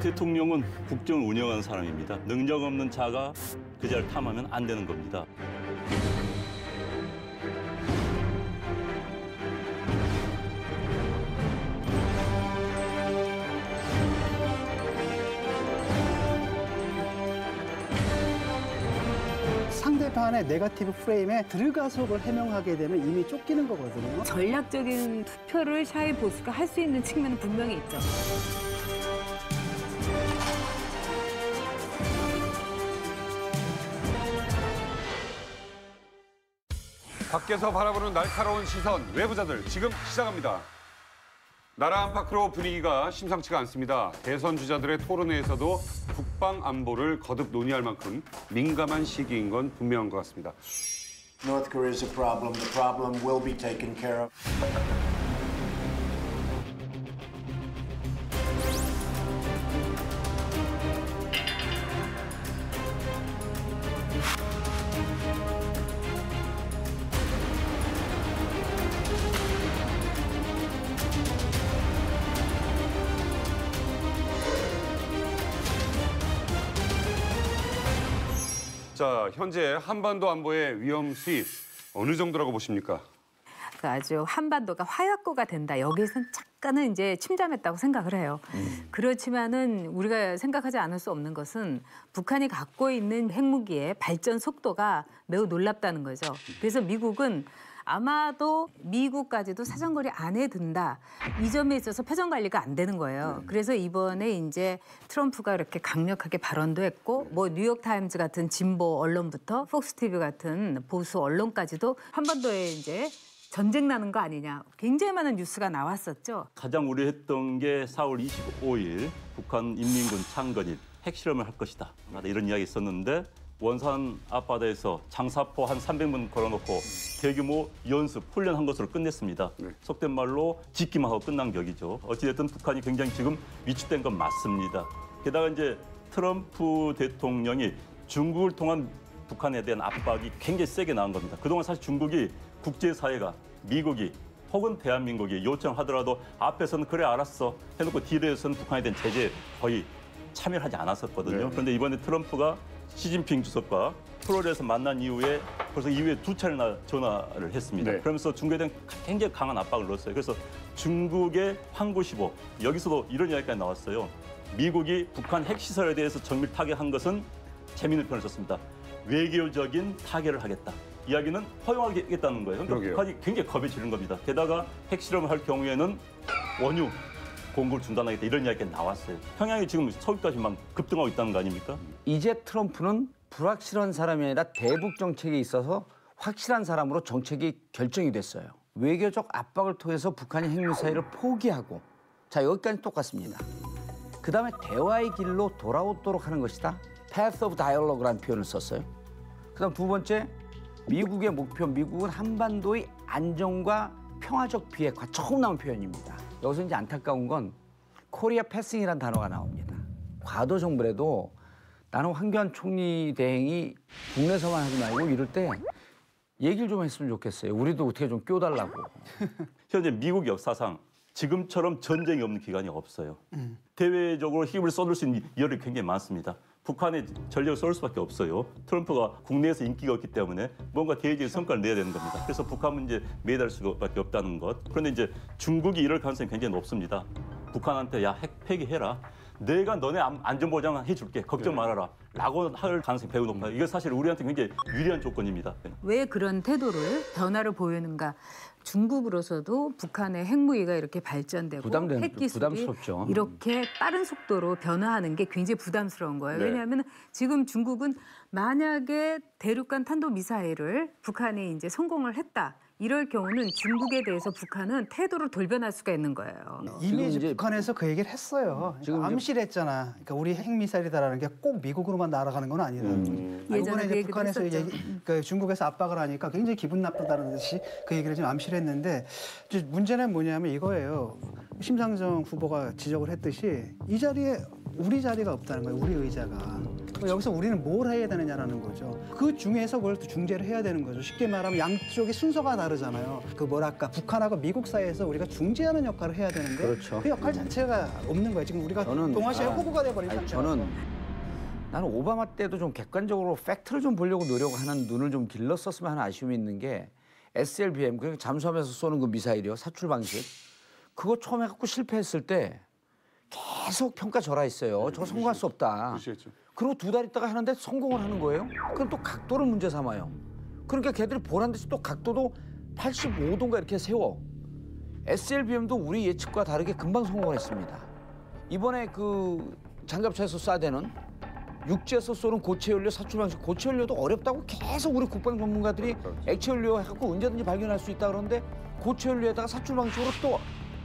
대통령은 국정을 운영하는 사람입니다. 능력 없는 자가 그 자리를 탐하면 안 되는 겁니다. 상대방의 네거티브 프레임에 들어가서 해명하게 되면 이미 쫓기는 거거든요. 전략적인 투표를 샤이 보수가 할 수 있는 측면은 분명히 있죠. 밖에서 바라보는 날카로운 시선, 외부자들 지금 시작합니다. 나라 안팎으로 분위기가 심상치가 않습니다. 대선 주자들의 토론회에서도 국방 안보를 거듭 논의할 만큼 민감한 시기인 건 분명한 것 같습니다. North Korea is a problem. The problem will be taken care of. 자, 현재 한반도 안보의 위험 수위 어느 정도라고 보십니까? 아주 한반도가 화약고가 된다. 여기서는 잠깐은 이제 침잠했다고 생각을 해요. 그렇지만은 우리가 생각하지 않을 수 없는 것은 북한이 갖고 있는 핵무기의 발전 속도가 매우 놀랍다는 거죠. 그래서 미국은 아마도 미국까지도 사정거리 안에 든다. 이 점에 있어서 표정 관리가 안 되는 거예요. 그래서 이번에 이제 트럼프가 이렇게 강력하게 발언도 했고 뭐 뉴욕타임즈 같은 진보 언론부터 폭스 TV 같은 보수 언론까지도 한반도에 이제 전쟁 나는 거 아니냐. 굉장히 많은 뉴스가 나왔었죠. 가장 우려했던 게 4월 25일 북한 인민군 창건일 핵실험을 할 것이다. 이런 이야기 있었는데 원산 앞바다에서 장사포 한 300문 걸어놓고 대규모 연습, 훈련한 것으로 끝냈습니다. 속된 말로 짓기만 하고 끝난 격이죠. 어찌됐든 북한이 굉장히 지금 위축된 건 맞습니다. 게다가 이제 트럼프 대통령이 중국을 통한 북한에 대한 압박이 굉장히 세게 나온 겁니다. 그동안 사실 중국이 국제사회가 미국이 혹은 대한민국이 요청하더라도 앞에서는 그래 알았어 해놓고 뒤에서는 북한에 대한 제재에 거의 참여를 하지 않았었거든요. 그런데 이번에 트럼프가 시진핑 주석과 프로레에서 만난 이후에 벌써 이후에 2차례나 전화를 했습니다. 그러면서 중국에 대한 굉장히 강한 압박을 넣었어요. 그래서 중국의 황구시보 여기서도 이런 이야기가 나왔어요. 미국이 북한 핵시설에 대해서 정밀 타격한 것은 재미있는 표현을 썼습니다. 외교적인 타결을 하겠다. 이야기는 허용하겠다는 거예요. 그러니까 북한이 굉장히 겁이 지는 겁니다. 게다가 핵실험을 할 경우에는 원유 공급을 중단하겠다 이런 이야기가 나왔어요. 평양이 지금 서울까지만 급등하고 있다는 거 아닙니까? 이제 트럼프는 불확실한 사람이 아니라 대북 정책에 있어서 확실한 사람으로 정책이 결정이 됐어요. 외교적 압박을 통해서 북한이 핵미사일을 포기하고 자 여기까지 똑같습니다. 그다음에 대화의 길로 돌아오도록 하는 것이다. Path of Dialogue라는 표현을 썼어요. 그다음 두 번째 미국의 목표 미국은 한반도의 안정과 평화적 비핵화 처음 나온 표현입니다. 여기서 이제 안타까운 건 코리아 패싱이라는 단어가 나옵니다. 과도 정부라도 나는 황교안 총리 대행이 국내에서만 하지 말고 이럴 때 얘기를 좀 했으면 좋겠어요. 우리도 어떻게 좀 껴달라고. 현재 미국 역사상 지금처럼 전쟁이 없는 기간이 없어요. 대외적으로 힘을 쏟을 수 있는 여력이 굉장히 많습니다. 북한에 전력을 쏠 수밖에 없어요. 트럼프가 국내에서 인기가 없기 때문에 뭔가 대외적인 성과를 내야 되는 겁니다. 그래서 북한 문제에 매달릴 수밖에 없다는 것. 그런데 이제 중국이 이럴 가능성이 굉장히 높습니다. 북한한테 야, 핵 폐기해라. 내가 너네 안전보장 해줄게. 걱정 말아라. 라고 할 가능성이 매우 높아요. 이게 사실 우리한테 굉장히 유리한 조건입니다. 왜 그런 태도를 변화를 보이는가. 중국으로서도 북한의 핵무기가 이렇게 발전되고 핵기술이 부담스럽죠. 이렇게 빠른 속도로 변화하는 게 굉장히 부담스러운 거예요. 왜냐하면 지금 중국은 만약에 대륙간 탄도미사일을 북한이 이제 성공을 했다. 이럴 경우는 중국에 대해서 북한은 태도를 돌변할 수가 있는 거예요. 이미 이제 북한에서 그 얘기를 했어요. 지금 암시했잖아. 그러니까 우리 핵미사일이다라는 게 꼭 미국으로만 날아가는 건 아니라는 거죠. 이번에 이제 북한에서 그러니까 중국에서 압박을 하니까 굉장히 기분 나쁘다는 듯이 그 얘기를 좀 암시를 했는데 문제는 뭐냐면 이거예요. 심상정 후보가 지적을 했듯이 이 자리에 우리 자리가 없다는 거예요. 우리 의자가. 여기서 우리는 뭘 해야 되느냐라는 거죠. 그 중에서 그걸 또 중재를 해야 되는 거죠. 쉽게 말하면 양쪽의 순서가 다르잖아요. 그 뭐랄까 북한하고 미국 사이에서 우리가 중재하는 역할을 해야 되는데 그렇죠. 그 역할 자체가 없는 거예요. 지금 우리가 동아시아의 호구가 돼버린 상태라서. 나는 오바마 때도 좀 객관적으로 팩트를 좀 보려고 노력하는 눈을 좀 길렀었으면 하는 아쉬움이 있는 게 SLBM, 그러니까 잠수함에서 쏘는 그 미사일이요, 사출 방식. 그거 처음 해갖고 실패했을 때 계속 평가절하했어요. 저거 성공할 수 없다. 무시했죠. 그리고 2달 있다가 하는데 성공을 하는 거예요. 그럼 또 각도를 문제 삼아요. 그러니까 걔들이 보란 듯이 또 각도도 85도인가 이렇게 세워. SLBM도 우리 예측과 다르게 금방 성공을 했습니다. 이번에 그 장갑차에서 쏴대는 육지에서 쏘는 고체연료 사출 방식, 고체연료도 어렵다고 계속 우리 국방 전문가들이 액체연료 해갖고 언제든지 발견할 수 있다 그러는데 고체연료에다가 사출 방식으로 또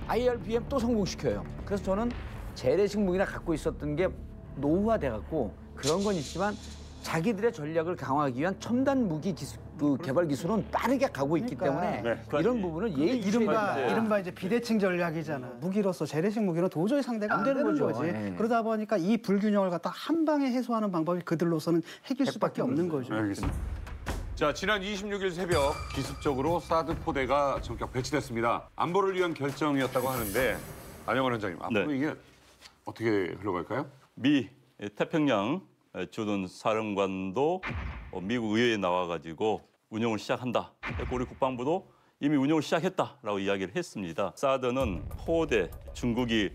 IRBM 또 성공시켜요. 그래서 저는 재래식 무기나 갖고 있었던 게 노후화돼갖고 그런 건 있지만 자기들의 전략을 강화하기 위한 첨단 무기 그 개발 기술은 빠르게 가고 있기 때문에 이런 부분은 이른바 이제 비대칭 전략이잖아. 무기로서 재래식 무기는 도저히 상대가 안 되는 거지. 그러다 보니까 이 불균형을 갖다 한 방에 해소하는 방법이 그들로서는 핵일 수밖에 없는 거죠. 알겠습니다. 자, 지난 26일 새벽 기습적으로 사드 포대가 전격 배치됐습니다. 안보를 위한 결정이었다고 하는데 안영원 원장님, 앞으로 이게 어떻게 흘러갈까요? 미 태평양 주둔 사령관도 미국 의회에 나와가지고 운용을 시작한다. 우리 국방부도 이미 운용을 시작했다라고 이야기를 했습니다. 사드는 포대, 중국이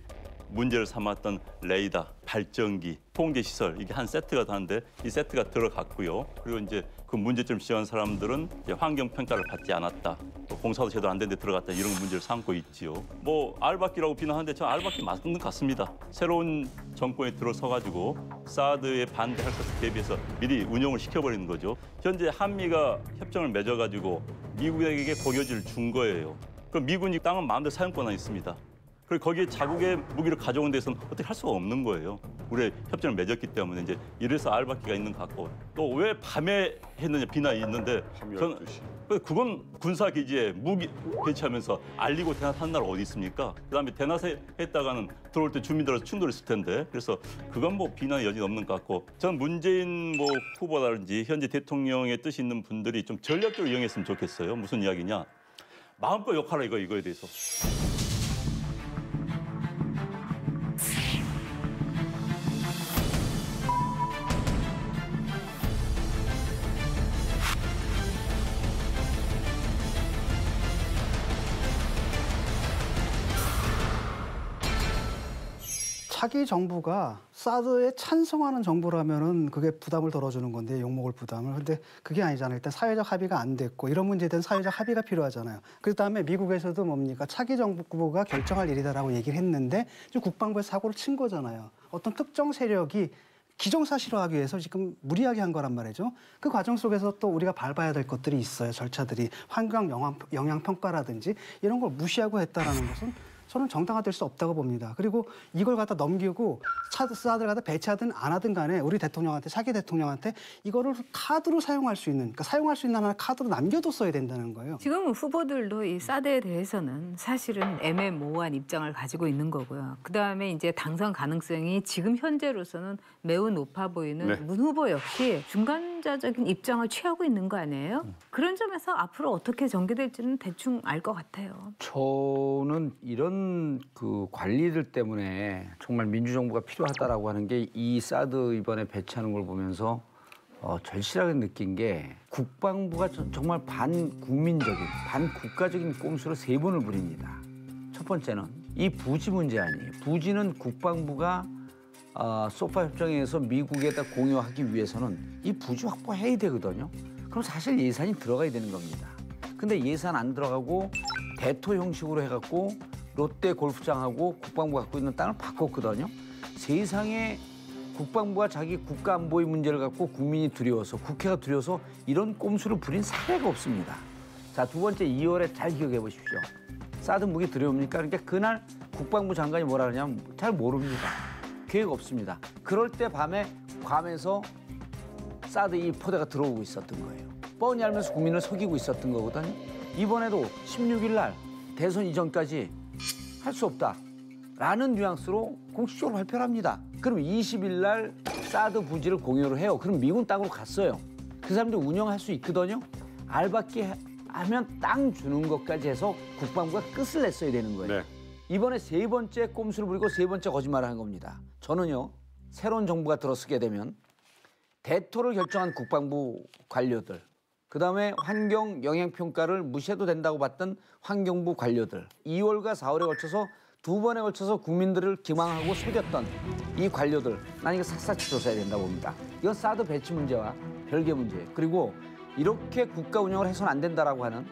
문제를 삼았던 레이더, 발전기, 통제 시설 이게 한 세트가 다는데 이 세트가 들어갔고요. 그리고 이제 그 문제점 지적한 사람들은 이제 환경 평가를 받지 않았다. 또 공사도 제대로 안 된 데 들어갔다 이런 문제를 삼고 있지요. 뭐 알박기라고 비난하는데 저 알박기 맞는 것 같습니다. 새로운 정권에 들어서가지고 사드에 반대할 것을 대비해서 미리 운용을 시켜버리는 거죠. 현재 한미가 협정을 맺어가지고 미국에게 고교지를 준 거예요. 그럼 미군이 땅은 마음대로 사용권이 있습니다. 그리고 거기에 자국의 무기를 가져온 데서는 어떻게 할 수가 없는 거예요. 우리 협정을 맺었기 때문에 이제 이래서 알박기가 있는 것 같고 또 왜 밤에 했느냐 비난이 있는데 저는 그건 군사기지에 무기 배치하면서 알리고 대낮하는 나라 어디 있습니까? 그다음에 대낮에 했다가는 들어올 때 주민들하고 충돌했을 텐데 그래서 그건 뭐 비난의 여지는 없는 것 같고 전 문재인 뭐 후보라든지 현재 대통령의 뜻이 있는 분들이 좀 전략적으로 이용했으면 좋겠어요. 무슨 이야기냐? 마음껏 욕하라 이거에 대해서. 차기 정부가 사드에 찬성하는 정부라면은 그게 부담을 덜어주는 건데 욕먹을 부담을. 근데 그게 아니잖아요. 일단 사회적 합의가 안 됐고 이런 문제에 대한 사회적 합의가 필요하잖아요. 그다음에 미국에서도 뭡니까 차기 정부가 결정할 일이다라고 얘기를 했는데 지금 국방부에서 사고를 친 거잖아요. 어떤 특정 세력이 기정사실화하기 위해서 지금 무리하게 한 거란 말이죠. 그 과정 속에서 또 우리가 밟아야 될 것들이 있어요. 절차들이 환경 영향 평가라든지 이런 걸 무시하고 했다라는 것은 저는 정당화될 수 없다고 봅니다. 그리고 이걸 갖다 넘기고 사드를 갖다 배치하든 안 하든 간에 우리 대통령한테 차기 대통령한테 이거를 카드로 사용할 수 있는 그러니까 사용할 수 있는 하나를 카드로 남겨뒀어야 된다는 거예요. 지금 후보들도 이 사드에 대해서는 사실은 애매모호한 입장을 가지고 있는 거고요. 그다음에 이제 당선 가능성이 지금 현재로서는 매우 높아 보이는 문 후보 역시 중간자적인 입장을 취하고 있는 거 아니에요? 그런 점에서 앞으로 어떻게 전개될지는 대충 알 것 같아요. 저는 이런 그 관리들 때문에 정말 민주정부가 필요하다라고 하는 게 이 사드 이번에 배치하는 걸 보면서 절실하게 느낀 게 국방부가 정말 반국민적인, 반국가적인 꼼수를 3번을 부립니다. 첫 번째는 이 부지 문제 아니에요. 부지는 국방부가 소파 협정에서 미국에다 공유하기 위해서는 이 부지 확보해야 되거든요. 그럼 사실 예산이 들어가야 되는 겁니다. 근데 예산 안 들어가고 대토 형식으로 해갖고 롯데 골프장하고 국방부가 갖고 있는 땅을 바꿨거든요. 세상에 국방부가 자기 국가 안보의 문제를 갖고 국민이 두려워서 국회가 두려워서 이런 꼼수를 부린 사례가 없습니다. 자, 두 번째 2월에 잘 기억해 보십시오. 사드 무기 들여옵니까? 그러니까 그날 국방부 장관이 뭐라 그러냐면 잘 모릅니다. 계획 없습니다. 그럴 때 밤에 괌에서 사드 이 포대가 들어오고 있었던 거예요. 뻔히 알면서 국민을 속이고 있었던 거거든요. 이번에도 16일 날 대선 이전까지 할 수 없다라는 뉘앙스로 공식적으로 발표를 합니다. 그럼 20일 날 사드 부지를 공유를 해요. 그럼 미군 땅으로 갔어요. 그 사람들이 운영할 수 있거든요. 알받기 하면 땅 주는 것까지 해서 국방부가 끝을 냈어야 되는 거예요. 네. 이번에 세 번째 꼼수를 부리고 세 번째 거짓말을 한 겁니다. 저는요, 새로운 정부가 들어서게 되면 대토를 결정한 국방부 관료들, 그다음에 환경 영향평가를 무시해도 된다고 봤던 환경부 관료들, 2월과 4월에 걸쳐서 두 번에 걸쳐서 국민들을 기망하고 속였던 이 관료들, 난 이거 샅샅이 조사해야 된다고 봅니다. 이건 사드 배치 문제와 별개 문제예요. 그리고 이렇게 국가 운영을 해서는 안 된다라고 하는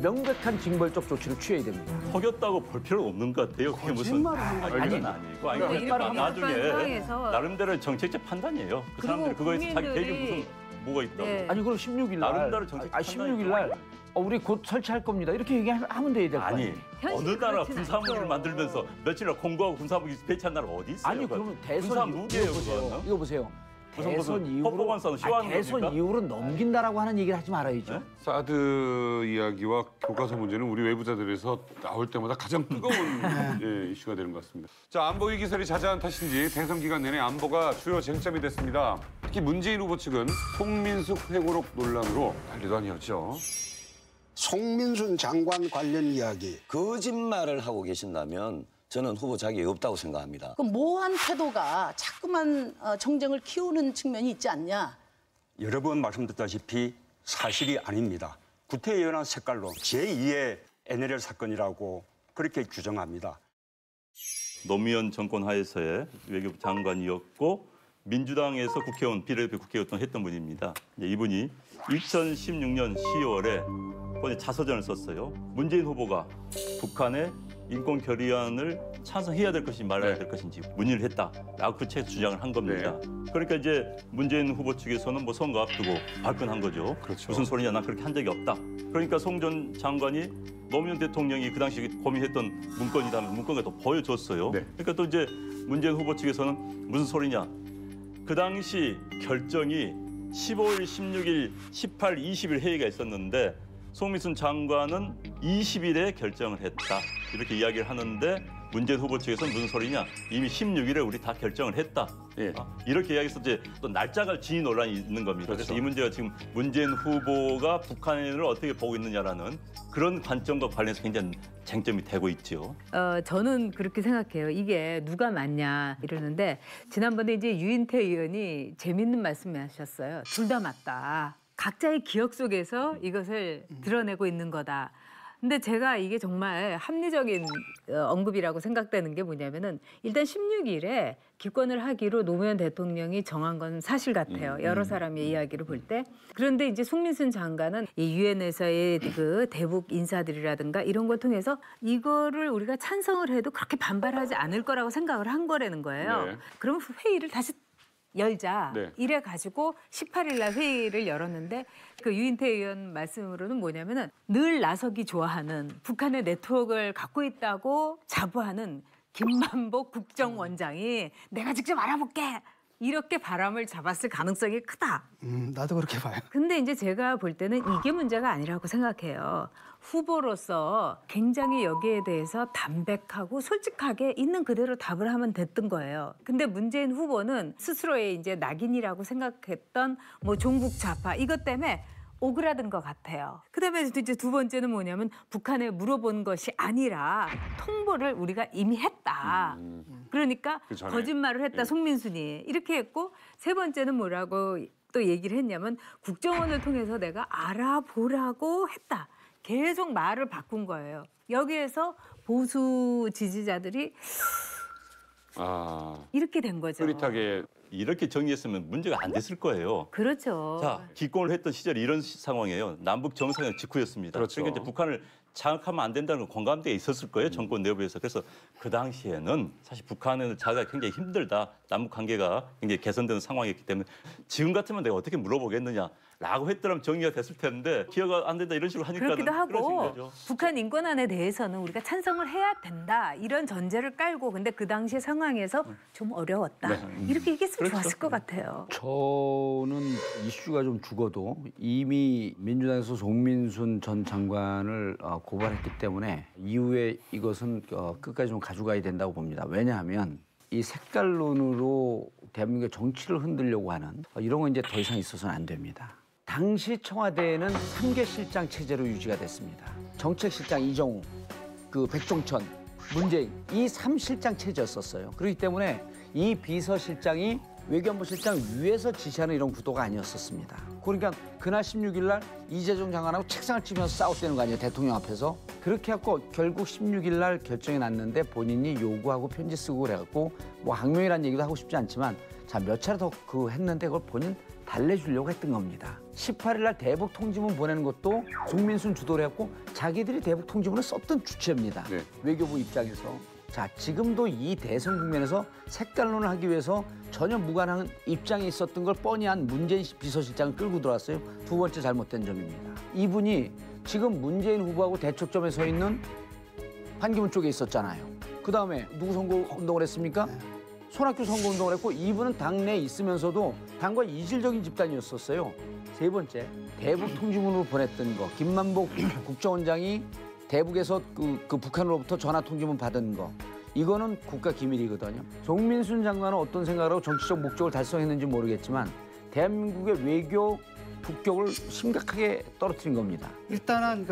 명백한 징벌적 조치를 취해야 됩니다. 속였다고 볼 필요는 없는 것 같아요. 그게 무슨 아니 아니고 이렇게 나중에 상황에서 나름대로 정책적 판단이에요. 그 사람들이 그거에서 자기 계획이 무슨 뭐가 있다고. 네. 아니 그럼 16일 날 나름대로 정책 16일 날 우리 곧 설치할 겁니다. 이렇게 얘기하면 돼야 될 거 아니 아니에요. 어느 현실은 나라 그렇진 군사무기를 않죠. 만들면서 며칠이나 공고하고 군사무기 배치한 나라가 어디 있어요? 아니 그러면 대선 군사무기예요 이거 보세요. 그거는. 이거 보세요. 무슨 대선 이후로 퍼포먼스는 쇼하는 대선 겁니까? 이후로 넘긴다라고 하는 얘기를 하지 말아야죠. 네? 사드 이야기와 교과서 문제는 우리 외부자들에서 나올 때마다 가장 뜨거운 예, 이슈가 되는 것 같습니다. 자, 안보 위기 설이 자자한 탓인지 대선 기간 내내 안보가 주요 쟁점이 됐습니다. 특히 문재인 후보 측은 송민숙 회고록 논란으로 난리도 아니었죠. 송민순 장관 관련 이야기. 거짓말을 하고 계신다면 저는 후보 자격이 없다고 생각합니다. 그 모호한 태도가 자꾸만 정쟁을 키우는 측면이 있지 않냐. 여러 번 말씀드렸다시피 사실이 아닙니다. 구태연한 색깔로 제2의 NLL 사건이라고 그렇게 규정합니다. 노무현 정권 하에서의 외교부 장관이었고 민주당에서 국회의원, 비례대표 국회의원 했던 분입니다. 이분이 2016년 10월에 자서전을 썼어요. 문재인 후보가 북한의 인권 결의안을 찬성해야 될 것인지 말아야 될 것인지 문의를 했다라고 그 책에서 주장을 한 겁니다. 그러니까 이제 문재인 후보 측에서는 뭐 선거 앞두고 발끈한 거죠. 그렇죠. 무슨 소리냐, 난 그렇게 한 적이 없다. 그러니까 송 전 장관이 노무현 대통령이 그 당시 고민했던 문건이다 하면 문건을 또 보여줬어요. 네. 그러니까 또 이제 문재인 후보 측에서는 무슨 소리냐. 그 당시 결정이 15일, 16일, 18, 20일 회의가 있었는데 송민순 장관은 20일에 결정을 했다. 이렇게 이야기를 하는데 문재인 후보 측에서는 무슨 소리냐. 이미 16일에 우리 다 결정을 했다. 예. 이렇게 이야기해서 이제 또 날짜가 지니 논란이 있는 겁니다. 그렇죠. 그래서 이 문제가 지금 문재인 후보가 북한을 어떻게 보고 있느냐라는 그런 관점과 관련해서 굉장히 쟁점이 되고 있죠. 저는 그렇게 생각해요. 이게 누가 맞냐 이러는데 지난번에 이제 유인태 의원이 재밌는 말씀하셨어요. 둘 다 맞다. 각자의 기억 속에서 이것을 드러내고 있는 거다. 근데 제가 이게 정말 합리적인 언급이라고 생각되는 게 뭐냐면은 일단 16일에 기권을 하기로 노무현 대통령이 정한 건 사실 같아요. 여러 사람의 이야기를 볼 때. 그런데 이제 송민순 장관은 이 유엔에서의 그 대북 인사들이라든가 이런 걸 통해서 이거를 우리가 찬성을 해도 그렇게 반발하지 않을 거라고 생각을 한 거라는 거예요. 네. 그러면 회의를 다시 열자. 네. 이래 가지고 18일 날 회의를 열었는데 그 유인태 의원 말씀으로는 뭐냐면은 늘 나서기 좋아하는 북한의 네트워크를 갖고 있다고 자부하는 김만복 국정원장이 내가 직접 알아볼게. 이렇게 바람을 잡았을 가능성이 크다. 나도 그렇게 봐요. 근데 이제 제가 볼 때는 이게 문제가 아니라고 생각해요. 후보로서 굉장히 여기에 대해서 담백하고 솔직하게 있는 그대로 답을 하면 됐던 거예요. 근데 문재인 후보는 스스로의 이제 낙인이라고 생각했던 뭐 종북 좌파 이것 때문에 오그라든 것 같아요. 그다음에 이제 두 번째는 뭐냐면 북한에 물어본 것이 아니라 통보를 우리가 이미 했다. 그러니까 그 전에. 거짓말을 했다. 송민순이 이렇게 했고 세 번째는 뭐라고 또 얘기를 했냐면 국정원을 통해서 내가 알아보라고 했다. 계속 말을 바꾼 거예요. 여기에서 보수 지지자들이 이렇게 된 거죠. 흐릿하게 이렇게 정리했으면 문제가 안 됐을 거예요. 그렇죠. 자, 기권을 했던 시절이 이런 상황이에요. 남북 정상회담 직후였습니다. 그렇죠. 그러니까 이제 북한을 장악하면 안 된다는 공감대가 있었을 거예요. 정권 내부에서. 그래서 그 당시에는 사실 북한은 자기가 굉장히 힘들다. 남북 관계가 굉장히 개선되는 상황이었기 때문에 지금 같으면 내가 어떻게 물어보겠느냐라고 했더라면 정리가 됐을 텐데 기회가 안 된다 이런 식으로 하니까 그렇기도 하고 거죠. 북한 인권안에 대해서는 우리가 찬성을 해야 된다. 이런 전제를 깔고 근데 그 당시 상황에서 좀 어려웠다. 이렇게 얘기했으면 좋았을 것 같아요. 저는 이슈가 좀 죽어도 이미 민주당에서 송민순 전 장관을 고발했기 때문에 이후에 이것은 끝까지 좀 가져가야 된다고 봅니다. 왜냐하면 이 색깔론으로 대한민국의 정치를 흔들려고 하는 이런 건 이제 더 이상 있어서는 안 됩니다. 당시 청와대에는 3개 실장 체제로 유지가 됐습니다. 정책실장 이정우, 그 백종천, 문재인 이 3실장 체제였었어요. 그렇기 때문에 이 비서실장이 외교안보실장 위에서 지시하는 이런 구도가 아니었었습니다. 그러니까 그날 16일 날 이재정 장관하고 책상을 치면서 싸웠다는 거 아니에요, 대통령 앞에서. 그렇게 해갖고 결국 16일 날 결정이 났는데 본인이 요구하고 편지 쓰고 그래갖고 뭐 항명이라는 얘기도 하고 싶지 않지만 자, 몇 차례 더 했는데 그걸 본인 달래주려고 했던 겁니다. 18일 날 대북 통지문 보내는 것도 송민순 주도를 했고 자기들이 대북 통지문을 썼던 주체입니다. 네. 외교부 입장에서. 자, 지금도 이 대선 국면에서 색깔론을 하기 위해서 전혀 무관한 입장이 있었던 걸 뻔히 한 문재인 비서실장을 끌고 들어왔어요. 두 번째 잘못된 점입니다. 이분이 지금 문재인 후보하고 대척점에 서 있는 판기문 쪽에 있었잖아요. 그다음에 누구 선거운동을 했습니까? 손학규 선거운동을 했고 이분은 당내에 있으면서도 당과 이질적인 집단이었었어요. 세 번째, 대북 통지문으로 보냈던 거. 김만복 국정원장이 대북에서 그 북한으로부터 전화 통지문 받은 거. 이거는 국가 기밀이거든요. 송민순 장관은 어떤 생각을 하고 정치적 목적을 달성했는지 모르겠지만 대한민국의 외교 국격을 심각하게 떨어뜨린 겁니다. 일단은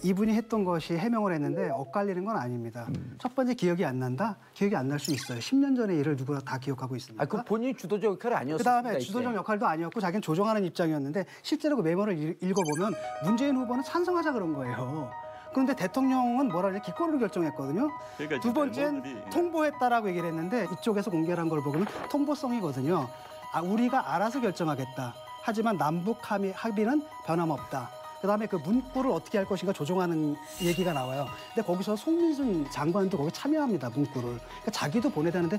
이분이 했던 것이 해명을 했는데 엇갈리는 건 아닙니다. 첫 번째 기억이 안 난다? 기억이 안 날 수 있어요. 10년 전의 일을 누구나 다 기억하고 있습니다. 그 본인이 주도적 역할이 아니었어요. 그다음에 주도적 역할도 아니었고 자기는 조정하는 입장이었는데 실제로 그 메모를 읽어보면 문재인 후보는 찬성하자 그런 거예요. 그런데 대통령은 뭐라 그래 기권으로 결정했거든요. 그러니까 두 번째는 통보했다라고 얘기를 했는데 이쪽에서 공개를 한 걸 보면 통보성이거든요. 우리가 알아서 결정하겠다. 하지만 남북 합의는 변함없다. 그다음에 그 문구를 어떻게 할 것인가 조정하는 얘기가 나와요. 근데 거기서 송민순 장관도 거기 참여합니다. 문구를. 그러니까 자기도 보내자는데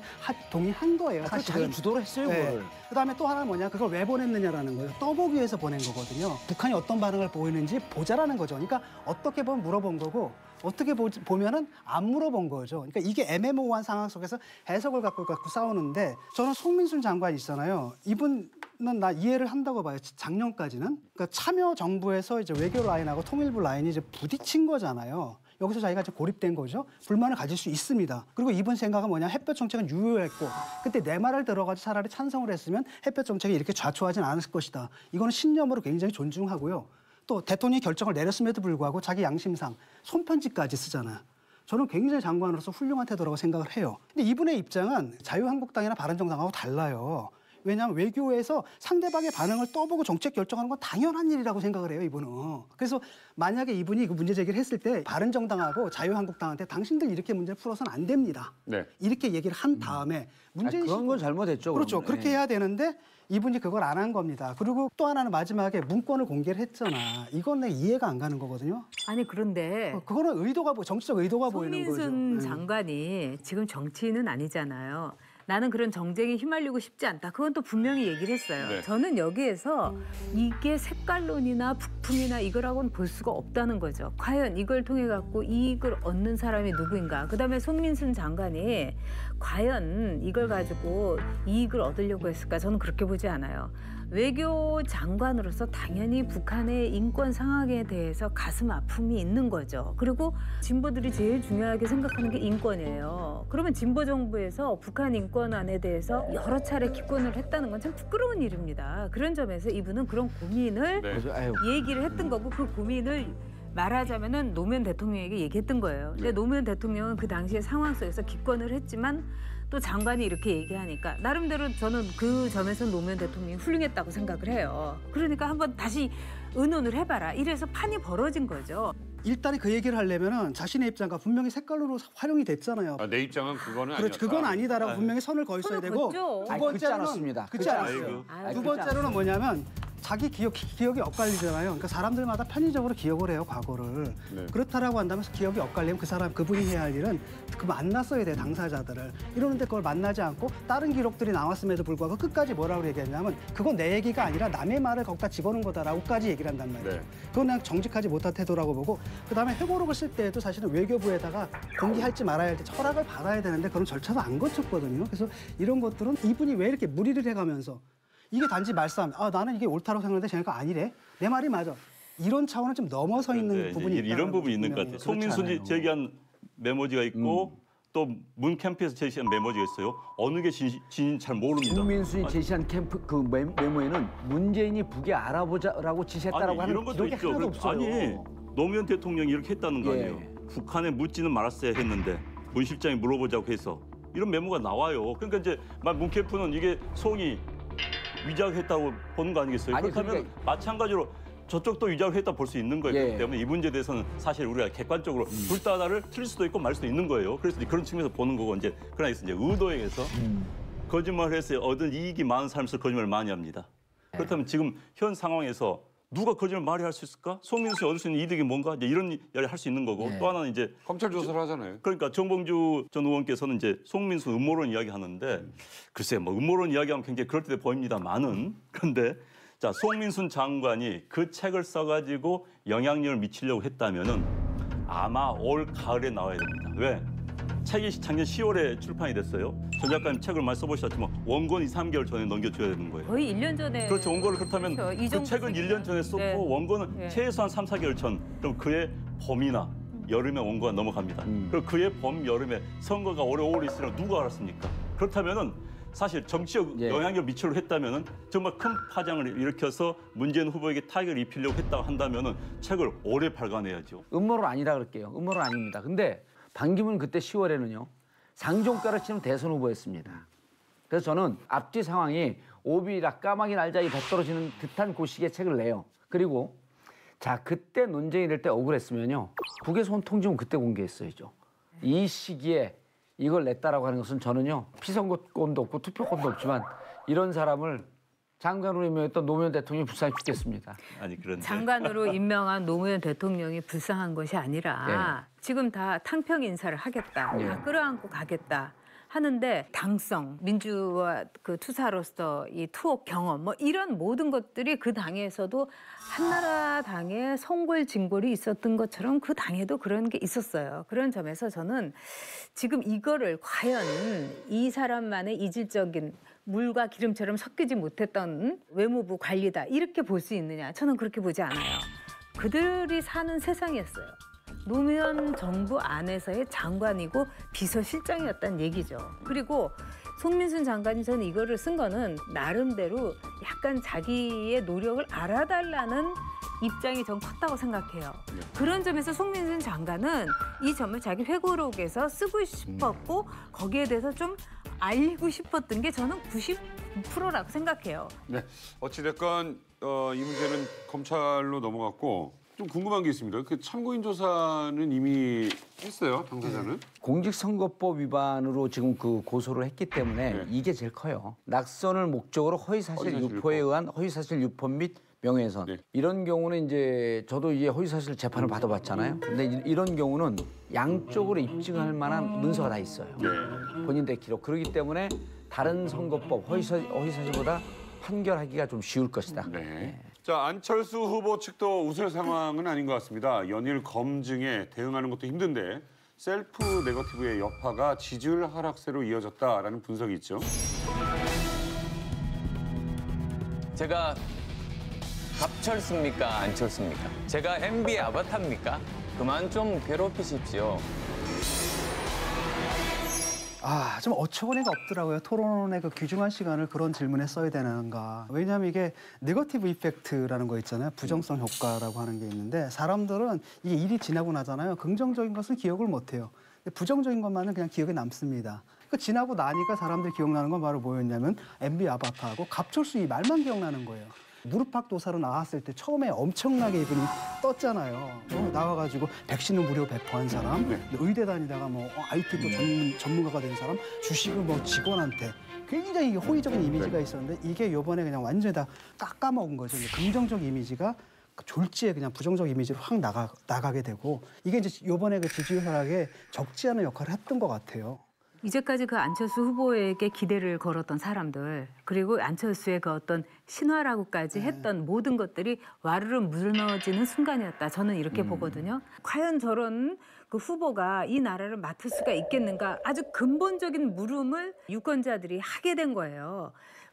동의한 거예요. 사실은. 자기 주도를 했어요. 그걸. 그다음에 또 하나는 뭐냐. 그걸 왜 보냈느냐라는 거예요. 떠보기 위해서 보낸 거거든요. 북한이 어떤 반응을 보이는지 보자라는 거죠. 그러니까 어떻게 보면 물어본 거고 어떻게 보면은 안 물어본 거죠. 그러니까 이게 애매모호한 상황 속에서 해석을 갖고 싸우는데 저는 송민순 장관 있잖아요. 이분은 나 이해를 한다고 봐요. 작년까지는. 그러니까 참여 정부에서 이제 외교 라인하고 통일부 라인이 이제 부딪힌 거잖아요. 여기서 자기가 이제 고립된 거죠. 불만을 가질 수 있습니다. 그리고 이분 생각은 뭐냐. 햇볕 정책은 유효했고 그때 내 말을 들어가지고 차라리 찬성을 했으면 햇볕 정책이 이렇게 좌초하진 않았을 것이다. 이거는 신념으로 굉장히 존중하고요. 또 대통령이 결정을 내렸음에도 불구하고 자기 양심상 손편지까지 쓰잖아. 저는 굉장히 장관으로서 훌륭한 태도라고 생각을 해요. 근데 이분의 입장은 자유한국당이나 바른정당하고 달라요. 왜냐하면 외교에서 상대방의 반응을 떠보고 정책 결정하는 건 당연한 일이라고 생각을 해요, 이분은. 그래서 만약에 이분이 그 문제 제기를 했을 때 바른정당하고 자유한국당한테 당신들 이렇게 문제를 풀어서는 안 됩니다. 네. 이렇게 얘기를 한 다음에 문재인 그런 건 잘못했죠. 그렇죠. 그러면. 그렇게 해야 되는데 이분이 그걸 안 한 겁니다. 그리고 또 하나는 마지막에 문건을 공개를 했잖아. 이건 내 이해가 안 가는 거거든요. 아니 그런데 그거는 의도가 정치적 의도가 보이는 거죠. 송민순 장관이 지금 정치인은 아니잖아요. 나는 그런 정쟁에 휘말리고 싶지 않다. 그건 또 분명히 얘기를 했어요. 네. 저는 여기에서 이게 색깔론이나 북풍이나 이거라고는 볼 수가 없다는 거죠. 과연 이걸 통해 갖고 이익을 얻는 사람이 누구인가. 그다음에 송민순 장관이 과연 이걸 가지고 이익을 얻으려고 했을까. 저는 그렇게 보지 않아요. 외교 장관으로서 당연히 북한의 인권 상황에 대해서 가슴 아픔이 있는 거죠. 그리고 진보들이 제일 중요하게 생각하는 게 인권이에요. 그러면 진보 정부에서 북한 인권안에 대해서 여러 차례 기권을 했다는 건 참 부끄러운 일입니다. 그런 점에서 이분은 그런 고민을 얘기를 했던 거고 그 고민을 말하자면은 노무현 대통령에게 얘기했던 거예요. 근데 노무현 대통령은 그 당시의 상황 속에서 기권을 했지만 또 장관이 이렇게 얘기하니까 나름대로 저는 그 점에서 노무현 대통령이 훌륭했다고 생각을 해요. 그러니까 한번 다시 의논을 해봐라. 이래서 판이 벌어진 거죠. 일단 그 얘기를 하려면은 자신의 입장과 분명히 색깔로 활용이 됐잖아요. 내 입장은 그거는 그렇죠. 그건 아니다라고 분명히 선을 그었어야 되고 걷죠. 두 번째로는 않았습니다. 그렇지 않았어요. 두 번째로는 뭐냐면 자기 기억이 엇갈리잖아요. 그러니까 사람들마다 편의적으로 기억을 해요, 과거를. 네. 그렇다라고 한다면 기억이 엇갈리면 그분이 해야 할 일은 그 만났어야 돼, 당사자들을. 이러는데 그걸 만나지 않고 다른 기록들이 나왔음에도 불구하고 끝까지 뭐라고 얘기했냐면 그건 내 얘기가 아니라 남의 말을 거기다 집어넣은 거다라고까지 얘기를 한단 말이에요. 네. 그건 그냥 정직하지 못한 태도라고 보고 그다음에 회고록을 쓸 때에도 사실은 외교부에다가 공개할지 말아야 할 때 허락을 받아야 되는데 그런 절차도 안 거쳤거든요. 그래서 이런 것들은 이분이 왜 이렇게 무리를 해가면서 이게 단지 말싸움. 나는 이게 옳다고 생각하는데 쟤네가 아니래. 내 말이 맞아. 이런 차원은 좀 넘어서 있는 부분이 있다. 이런 부분이 있는 것 같아요. 송민순이 제기한 메모지가 있고 또 문 캠프에서 제시한 메모지가 있어요. 어느 게 진인지 잘 모릅니다. 송민순이 제시한 캠프 그 메모에는 문재인이 북에 알아보자라고 지시했다라고 하는 기록이 하나도 없어요. 아니 노무현 대통령이 이렇게 했다는 거 아니에요. 예. 북한에 묻지는 말았어야 했는데 문 실장이 물어보자고 해서 이런 메모가 나와요. 그러니까 이제 문 캠프는 이게 송이 위작했다고 보는 거 아니겠어요? 아니, 그렇다면 그러니까... 마찬가지로 저쪽도 위작을 했다 볼 수 있는 거예요. 예. 그렇기 때문에 이 문제에 대해서는 사실 우리가 객관적으로 둘 다를 틀릴 수도 있고 말 수도 있는 거예요. 그래서 그런 측면에서 보는 거고 이제 그러나 이제 의도에 의해서 거짓말을 해서 얻은 이익이 많은 사람일수록 거짓말을 많이 합니다. 그렇다면 지금 현 상황에서 누가 거짓말 말이 할 수 있을까? 송민순이 얻을 수 있는 이득이 뭔가? 이제 이런 이야기를 할 수 있는 거고 또 하나는 이제 검찰 조사를 하잖아요. 그러니까 정봉주 전 의원께서는 이제 송민순 음모론 이야기하는데 글쎄 뭐 음모론 이야기하면 굉장히 그럴듯해 보입니다만은 그런데 자 송민순 장관이 그 책을 써가지고 영향력을 미치려고 했다면은 아마 올 가을에 나와야 됩니다. 왜? 책이 작년 10월에 출판이 됐어요. 전 작가님 책을 많이 써보셨지만 원고는 2, 3개월 전에 넘겨줘야 되는 거예요. 거의 1년 전에. 그렇죠. 원고를 그렇다면 그렇죠. 그 책은 1년 전에 썼고 네. 원고는 네. 최소한 3, 4개월 전. 그럼 그의 봄이나 여름에 원고가 넘어갑니다. 그리고 그의 봄, 여름에 선거가 올해 5월에 있으라고 누가 알았습니까? 그렇다면은 사실 정치적 영향력을 미치려고 했다면은 정말 큰 파장을 일으켜서 문재인 후보에게 타격을 입히려고 했다고 한다면은 책을 올해 발간해야죠. 음모론 아니라 그럴게요. 음모론 아닙니다. 근데 반기문 그때 10월에는요. 상종가를 치는 대선 후보였습니다. 그래서 저는 앞뒤 상황이 오비라 까마귀 날자기 배 떨어지는 듯한 그 시기에 책을 내요. 그리고 자 그때 논쟁이 될 때 억울했으면요. 북에서 온 통지문 그때 공개했어야죠. 이 시기에 이걸 냈다라고 하는 것은 저는요. 피선거권도 없고 투표권도 없지만 이런 사람을 장관으로 임명했던 노무현 대통령이 불쌍히 죽겠습니다. 아니 그런데 장관으로 임명한 노무현 대통령이 불쌍한 것이 아니라 지금 다 탕평 인사를 하겠다. 다 끌어안고 가겠다. 하는데 당성, 민주화 그 투사로서 이 투옥 경험 뭐 이런 모든 것들이 그 당에서도 한나라당의 성골징골이 있었던 것처럼 그 당에도 그런 게 있었어요. 그런 점에서 저는 지금 이거를 과연 이 사람만의 이질적인 물과 기름처럼 섞이지 못했던 외무부 관리다 이렇게 볼 수 있느냐? 저는 그렇게 보지 않아요. 그들이 사는 세상이었어요. 노무현 정부 안에서의 장관이고 비서실장이었다는 얘기죠. 그리고 송민순 장관이 저는 이거를 쓴 거는 나름대로 약간 자기의 노력을 알아달라는 입장이 전 컸다고 생각해요. 그런 점에서 송민순 장관은 이 점을 자기 회고록에서 쓰고 싶었고 거기에 대해서 좀 알리고 싶었던 게 저는 90%라고 생각해요. 네, 어찌됐건 이 문제는 검찰로 넘어갔고 좀 궁금한 게 있습니다. 그 참고인 조사는 이미 했어요, 당사자는? 공직선거법 위반으로 지금 그 고소를 했기 때문에 이게 제일 커요. 낙선을 목적으로 허위사실 유포에 의한 허위사실 유포 및 명예훼손. 이런 경우는 이제 저도 이게 허위사실 재판을 받아봤잖아요. 근데 이런 경우는 양쪽으로 입증할 만한 문서가 다 있어요. 본인들 기록. 그렇기 때문에 다른 선거법 허위사실보다 판결하기가 좀 쉬울 것이다. 자, 안철수 후보 측도 웃을 상황은 아닌 것 같습니다. 연일 검증에 대응하는 것도 힘든데 셀프 네거티브의 여파가 지지율 하락세로 이어졌다라는 분석이 있죠. 제가 갑철수입니까? 안철수입니까? 제가 MB의 아바타입니까? 그만 좀 괴롭히십시오. 좀 어처구니가 없더라고요. 토론의 그 귀중한 시간을 그런 질문에 써야 되는가. 왜냐하면 이게 네거티브 이펙트라는 거 있잖아요. 부정성 효과라고 하는 게 있는데 사람들은 이게 일이 지나고 나잖아요. 긍정적인 것은 기억을 못 해요. 근데 부정적인 것만은 그냥 기억에 남습니다. 그 지나고 나니까 사람들이 기억나는 건 바로 뭐였냐면 MB 아바타하고 갑철수 이 말만 기억나는 거예요. 무릎팍도사로 나왔을 때 처음에 엄청나게 이분이 떴잖아요. 나와가지고 백신을 무료 배포한 사람, 의대 다니다가 뭐 IT 또 전문가가 된 사람, 주식을 뭐 직원한테 굉장히 호의적인 이미지가 있었는데 이게 이번에 그냥 완전히 다 깎아먹은 거죠. 긍정적 이미지가 졸지에 그냥 부정적 이미지로 확 나가게 되고 이게 이제 이번에 그 지지율 하락에 적지 않은 역할을 했던 것 같아요. 이제까지 그 안철수 후보에게 기대를 걸었던 사람들 그리고 안철수의 그 어떤 신화라고까지 했던 모든 것들이 와르르 무너지는 순간이었다. 저는 이렇게 보거든요. 과연 저런 그 후보가 이 나라를 맡을 수가 있겠는가. 아주 근본적인 물음을 유권자들이 하게 된 거예요.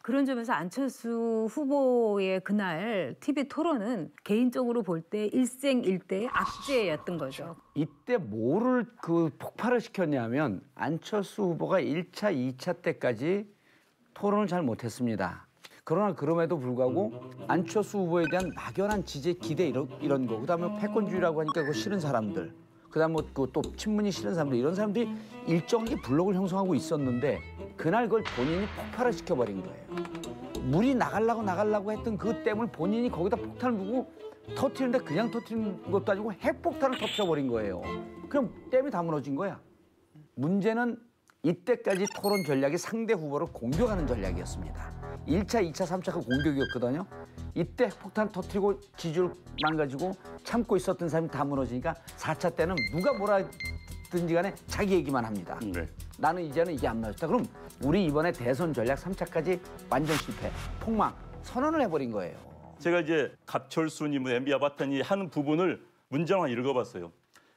그런 점에서 안철수 후보의 그날 TV 토론은 개인적으로 볼 때 일생일대의 악재였던 거죠. 이때 뭐를 그 폭발을 시켰냐면 안철수 후보가 1차, 2차 때까지 토론을 잘 못했습니다. 그러나 그럼에도 불구하고 안철수 후보에 대한 막연한 지지, 기대 이런 거, 그다음에 패권주의라고 하니까 그거 싫은 사람들, 그다음 뭐 또 친문이 싫은 사람들, 이런 사람들이 일정하게 블록을 형성하고 있었는데 그날 그걸 본인이 폭발을 시켜버린 거예요. 물이 나가려고 했던 그 댐을 본인이 거기다 폭탄을 두고 터트리는데 그냥 터트린 것도 아니고 핵폭탄을 터트려버린 거예요. 그럼 댐이 다 무너진 거야. 문제는 이때까지 토론 전략이 상대 후보를 공격하는 전략이었습니다. 1차, 2차, 3차가 공격이었거든요. 이때 핵폭탄 터뜨리고 지지율 망가지고 참고 있었던 사람이 다 무너지니까 4차 때는 누가 뭐라든지 간에 자기 얘기만 합니다. 나는 이제는 이게 안 맞았다. 그럼 우리 이번에 대선 전략 3차까지 완전 실패, 폭망, 선언을 해버린 거예요. 제가 이제 갑철수님, MB 아바타니 하는 부분을 문장을 읽어봤어요.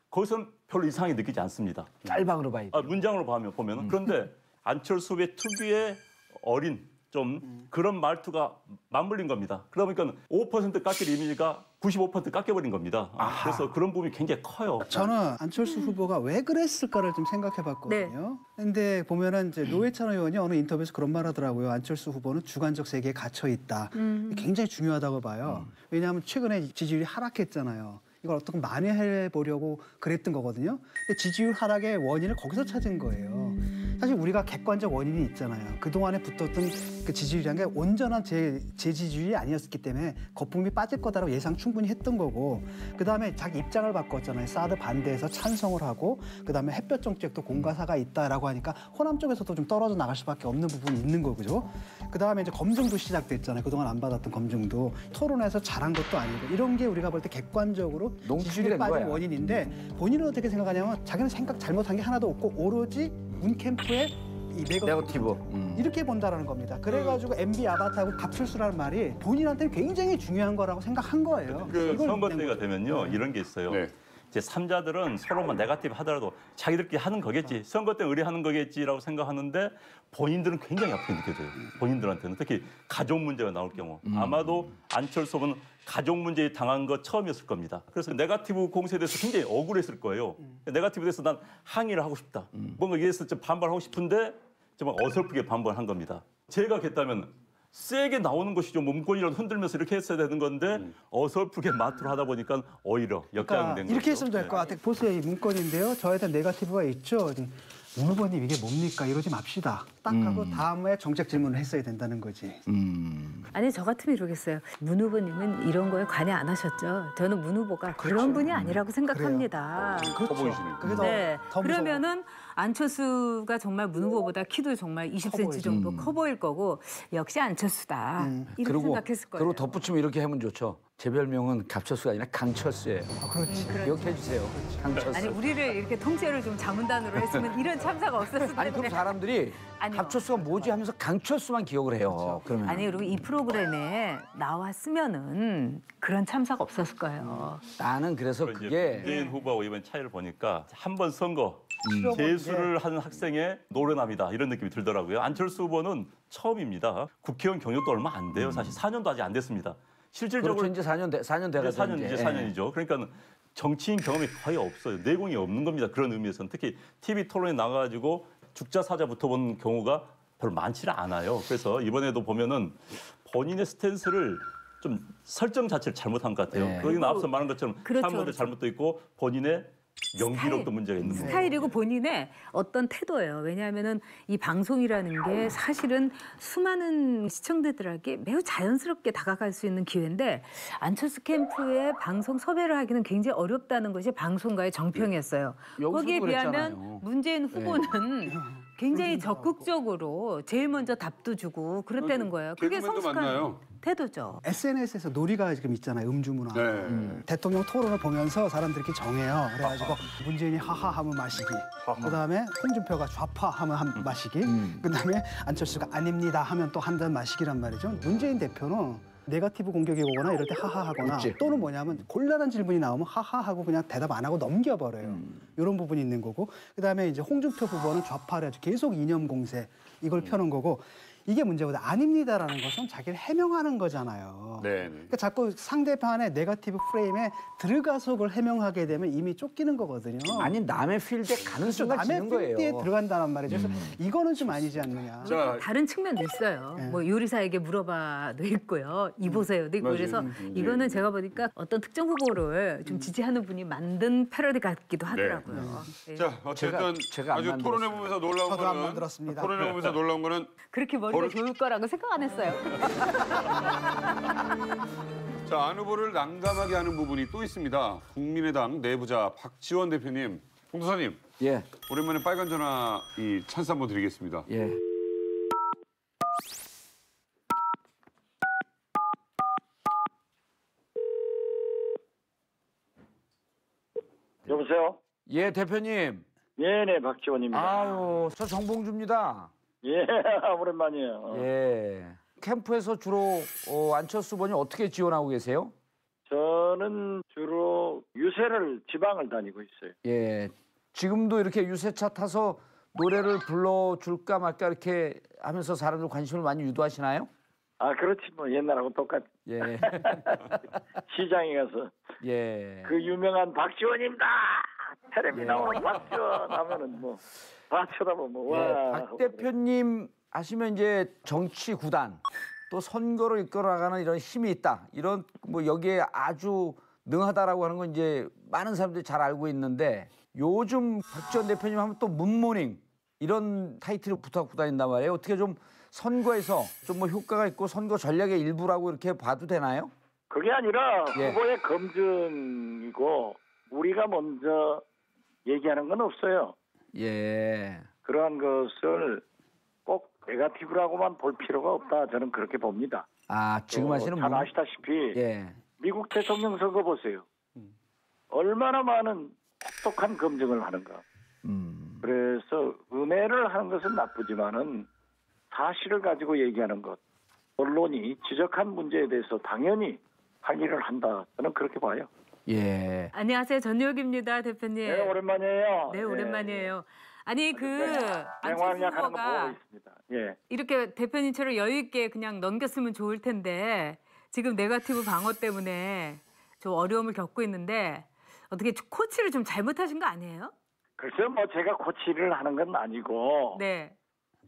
거기서는 별로 이상하게 느끼지 않습니다. 짤방으로 봐야 돼. 문장으로 보면은. 그런데 안철수 후보의 특유의 어린 좀 그런 말투가 맞물린 겁니다. 그러니까 5% 깎일 이미지가 95% 깎여버린 겁니다. 그래서 그런 부분이 굉장히 커요. 저는 안철수 후보가 왜 그랬을까를 좀 생각해봤거든요. 근데 보면은 이제 노회찬 의원이 어느 인터뷰에서 그런 말 하더라고요. 안철수 후보는 주관적 세계에 갇혀 있다. 굉장히 중요하다고 봐요. 왜냐하면 최근에 지지율이 하락했잖아요. 이걸 어떻게 만회해보려고 그랬던 거거든요. 근데 지지율 하락의 원인을 거기서 찾은 거예요. 사실 우리가 객관적 원인이 있잖아요. 그동안에 붙었던 그 지지율이란 게 온전한 제 지지율이 아니었기 때문에 거품이 빠질 거다라고 예상 충분히 했던 거고, 그다음에 자기 입장을 바꿨잖아요. 사드 반대해서 찬성을 하고, 그다음에 햇볕 정책도 공과사가 있다라고 하니까 호남 쪽에서도 좀 떨어져 나갈 수밖에 없는 부분이 있는 거죠. 그다음에 이제 검증도 시작됐잖아요. 그동안 안 받았던 검증도 토론에서 잘한 것도 아니고, 이런 게 우리가 볼 때 객관적으로 지지율이 빠진 원인인데, 본인은 어떻게 생각하냐면 자기는 생각 잘못한 게 하나도 없고 오로지 문 캠프의 이 네거티브 이렇게 본다라는 겁니다. 그래가지고 MB 아바타하고 갑철수라는 말이 본인한테는 굉장히 중요한 거라고 생각한 거예요. 그 선거 때가 되면요 이런 게 있어요. 이제 3자들은 서로만 네거티브 하더라도 자기들끼리 하는 거겠지, 선거 때 의뢰하는 거겠지라고 생각하는데 본인들은 굉장히 아프게 느껴져요. 본인들한테는 특히 가족 문제가 나올 경우 아마도 안철수 후보는 가족 문제에 당한 거 처음이었을 겁니다. 그래서 네거티브 공세에 대해서 굉장히 억울했을 거예요. 네거티브에 대해서 난 항의를 하고 싶다. 뭔가 이에 대해서 좀 반발하고 싶은데 좀 어설프게 반발한 겁니다. 제가 했다면 세게 나오는 것이죠. 문건이라도 흔들면서 이렇게 했어야 되는 건데 어설프게 마트로 하다 보니까 오히려 역작용된 거죠. 이렇게 했으면 될 것 같아요. 보세요, 이 문건인데요. 저에 대한 네거티브가 있죠. 문 후보님 이게 뭡니까? 이러지 맙시다. 딱 하고 다음에 정책 질문을 했어야 된다는 거지. 아니 저 같으면 이러겠어요. 문 후보님은 이런 거에 관여 안 하셨죠. 저는 문 후보가 그런 분이 아니라고 생각합니다. 그렇죠. 그게 더 그러면은 안철수가 정말 문 후보보다 키도 정말 20cm 정도 커 보일 거고 역시 안철수다. 이렇게 생각했을 거예요. 그리고 덧붙이면 이렇게 하면 좋죠. 제 별명은 갑철수가 아니라 강철수예요. 그렇지. 기억해 주세요. 강철수. 아니 우리를 이렇게 통째로 좀 자문단으로 했으면 이런 참사가 없었을 텐데. 아니 그럼 사람들이 갑철수가 뭐지 하면서 강철수만 기억을 해요. 그렇죠. 그러면. 아니 그리고 이 프로그램에 나왔으면은 그런 참사가 없었을 거예요. 나는 그래서 그게 문재인 후보하고 이번 차이를 보니까 한 번 선거 재수를 하는 학생의 노련함이다 이런 느낌이 들더라고요. 안철수 후보는 처음입니다. 국회의원 경력도 얼마 안 돼요. 사실 4년도 아직 안 됐습니다. 실질적으로 그렇죠. 이제 4년 돼가지고 4년이죠. 그러니까 정치인 경험이 거의 없어요. 내공이 없는 겁니다. 그런 의미에서는 특히 TV 토론에 나가가지고 죽자 사자 붙어본 경우가 별로 많지는 않아요. 그래서 이번에도 보면은 본인의 스탠스를 좀 설정 자체를 잘못한 것 같아요. 거기는 앞서 말한 것처럼 사람들도 잘못도 있고 본인의 연기력도 문제가 있는 거예요. 스타일이고 본인의 어떤 태도예요. 왜냐하면은 이 방송이라는 게 사실은 수많은 시청자들에게 매우 자연스럽게 다가갈 수 있는 기회인데 안철수 캠프의 방송 섭외를 하기는 굉장히 어렵다는 것이 방송가의 정평이었어요. 거기에 비하면 문재인 후보는 굉장히 적극적으로 제일 먼저 답도 주고 그랬다는 거예요. 그게 성숙한 태도죠. SNS에서 놀이가 지금 있잖아요. 음주문화. 대통령 토론을 보면서 사람들끼리 정해요. 그래가지고 문재인이 하하하면 마시기. 그다음에 홍준표가 좌파하면 마시기. 그다음에 안철수가 아닙니다 하면 또 한 잔 마시기란 말이죠. 문재인 대표는 네거티브 공격이 오거나 이럴 때 하하하거나 또는 뭐냐면 곤란한 질문이 나오면 하하하고 그냥 대답 안 하고 넘겨버려요. 이런 부분이 있는 거고, 그다음에 이제 홍준표 후보는 좌파를 아주 계속 이념 공세 이걸 펴는 거고, 이게 문제거든. 아닙니다라는 것은 자기를 해명하는 거잖아요. 네. 그러니까 자꾸 상대방의 네거티브 프레임에 들어가서 그걸 해명하게 되면 이미 쫓기는 거거든요. 아니 남의 필드에 가는 순간 지는 남의 거예요. 필드에 들어간다는 말이죠. 그래서 이거는 좀 아니지 않느냐. 자, 다른 측면도 있어요. 뭐 요리사에게 물어봐도 있고요. 이보세요도 있고. 맞아요. 그래서 이거는 제가 보니까 어떤 특정 후보를 좀 지지하는 분이 만든 패러디 같기도 하더라고요. 네. 자, 어쨌든 제가 안 아주 토론해 보면서 놀라운 저도 안 거는 만들었습니다. 토론해 보면서 놀라운 거는 그렇게 머리가 좋을 거라고 생각 안 했어요. 자, 안 후보를 난감하게 하는 부분이 또 있습니다. 국민의당 내부자 박지원 대표님, 홍도사님. 예. 오랜만에 빨간 전화 이 찬스 한번 드리겠습니다. 예. 여보세요? 예, 대표님. 네네, 박지원입니다. 아유, 저 정봉주입니다. 예, 오랜만이에요. 예. 캠프에서 주로 안철수 후보님 어떻게 지원하고 계세요? 저는 주로 유세를 지방을 다니고 있어요. 예. 지금도 이렇게 유세차 타서 노래를 불러줄까 말까 이렇게 하면서 사람들 관심을 많이 유도하시나요? 아, 그렇지 뭐 옛날하고 똑같. 예. 시장에 가서 예. 그 유명한 박지원입니다. 테레비 나오는 박지원 하면은 뭐 다 쳐다보면 예. 와. 박 대표님 하시면 이제 정치 구단 또 선거를 이끌어가는 이런 힘이 있다. 이런 뭐 여기에 아주 능하다라고 하는 건 이제 많은 사람들이 잘 알고 있는데 요즘 박지원 대표님 하면 또 문모닝 이런 타이틀을 붙하고 다닌단 말이에요. 어떻게 좀 선거에서 좀 뭐 효과가 있고 선거 전략의 일부라고 이렇게 봐도 되나요? 그게 아니라 예. 후보의 검증이고 우리가 먼저 얘기하는 건 없어요. 예. 그러한 것을 꼭 네거티브라고만 볼 필요가 없다. 저는 그렇게 봅니다. 아, 지금 하시는 잘 아시다시피 예. 미국 대통령 선거 보세요. 얼마나 많은 똑똑한 검증을 하는가. 그래서 음해를 하는 것은 나쁘지만은 사실을 가지고 얘기하는 것. 언론이 지적한 문제에 대해서 당연히 항의를 한다. 저는 그렇게 봐요. 예. 안녕하세요. 전유옥입니다, 대표님. 네, 오랜만이에요. 네, 오랜만이에요. 아니 안철수 맹활약하는 거 보고 후보가 있습니다. 예. 이렇게 대표님처럼 여유 있게 그냥 넘겼으면 좋을 텐데 지금 네거티브 방어 때문에 좀 어려움을 겪고 있는데 어떻게 코치를 좀 잘못하신 거 아니에요? 글쎄요, 뭐 제가 코치를 하는 건 아니고 네.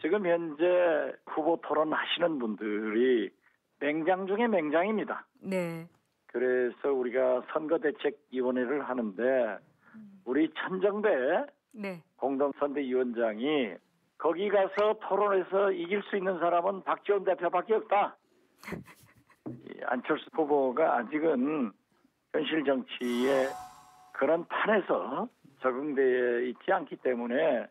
지금 현재 후보 토론 하시는 분들이 맹장 중에 맹장입니다. 네. 그래서 우리가 선거대책위원회를 하는데 우리 천정배 네. 공동선대위원장이 거기 가서 토론에서 이길 수 있는 사람은 박지원 대표밖에 없다. 이 안철수 후보가 아직은 현실 정치에 그런 판에서 적응되어 있지 않기 때문에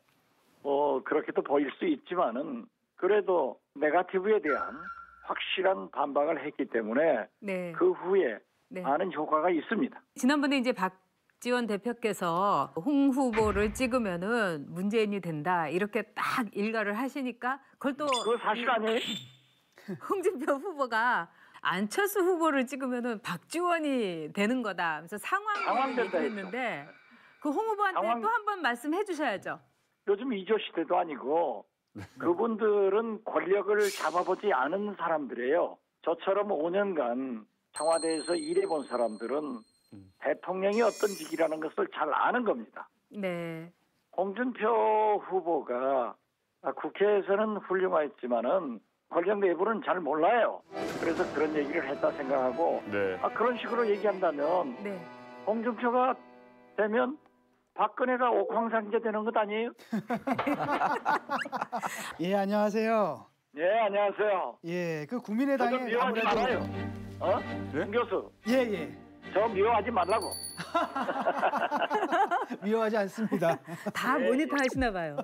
그렇게도 보일 수 있지만은 그래도 네거티브에 대한 확실한 반박을 했기 때문에 네. 그 후에 네. 많은 효과가 있습니다. 지난번에 이제 박지원 대표께서 홍 후보를 찍으면은 문재인이 된다 이렇게 딱 일가를 하시니까 그걸 또 그거 사실 아니에요? 홍준표 후보가 안철수 후보를 찍으면은 박지원이 되는 거다. 그래서 상황을 얘기했는데 그 홍 후보한테 또 한 번 말씀해 주셔야죠. 요즘 이조 시대도 아니고 그분들은 권력을 잡아보지 않은 사람들이에요. 저처럼 5년간 청와대에서 일해본 사람들은 대통령이 어떤 직이라는 것을 잘 아는 겁니다. 네. 홍준표 후보가 국회에서는 훌륭했지만은 권력 내부는 잘 몰라요. 그래서 그런 얘기를 했다 생각하고 네. 그런 식으로 얘기한다면 네. 홍준표가 되면 박근혜가 옥황상제 되는 것 아니에요? 예, 안녕하세요. 예, 안녕하세요. 예, 그 저도 국민의당에 미워하지 말아요. 네? 홍 교수. 예, 예. 저 미워하지 말라고. 미워하지 않습니다. 다 모니터 하시나 봐요.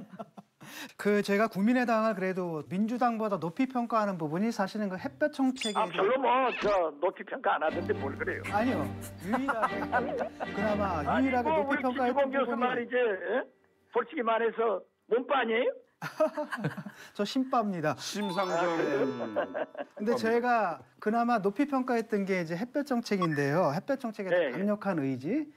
그 제가 국민의당을 그래도 민주당보다 높이 평가하는 부분이 사실은 그 햇볕 정책에 별로 뭐 저 높이 평가 안 하던데 뭘 그래요? 아니요. 유일하게 그나마 유일하게 높이 우리 평가했던 교수 부분이 말이지. 솔직히 말해서 몸빠 아니에요? 저 신빠입니다. 심상정. 근데 제가 그나마 높이 평가했던 게 이제 햇볕 정책인데요. 햇볕 정책에 네. 강력한 의지.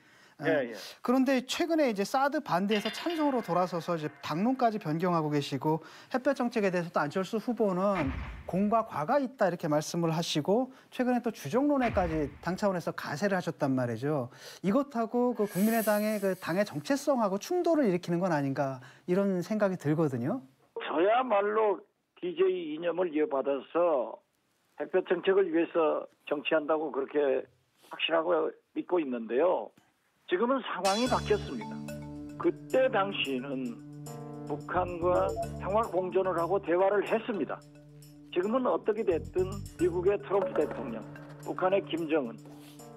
예. 그런데 최근에 이제 사드 반대에서 찬성으로 돌아서서 이제 당론까지 변경하고 계시고 햇볕 정책에 대해서도 안철수 후보는 공과 과가 있다 이렇게 말씀을 하시고 최근에 또 주정론에까지 당 차원에서 가세를 하셨단 말이죠. 이것하고 그 국민의당의 그 당의 정체성하고 충돌을 일으키는 건 아닌가 이런 생각이 들거든요. 저야말로 DJ 이념을 이어받아서 햇볕 정책을 위해서 정치한다고 그렇게 확실하고 믿고 있는데요. 지금은 상황이 바뀌었습니다. 그때 당시에는 북한과 평화 공존을 하고 대화를 했습니다. 지금은 어떻게 됐든 미국의 트럼프 대통령, 북한의 김정은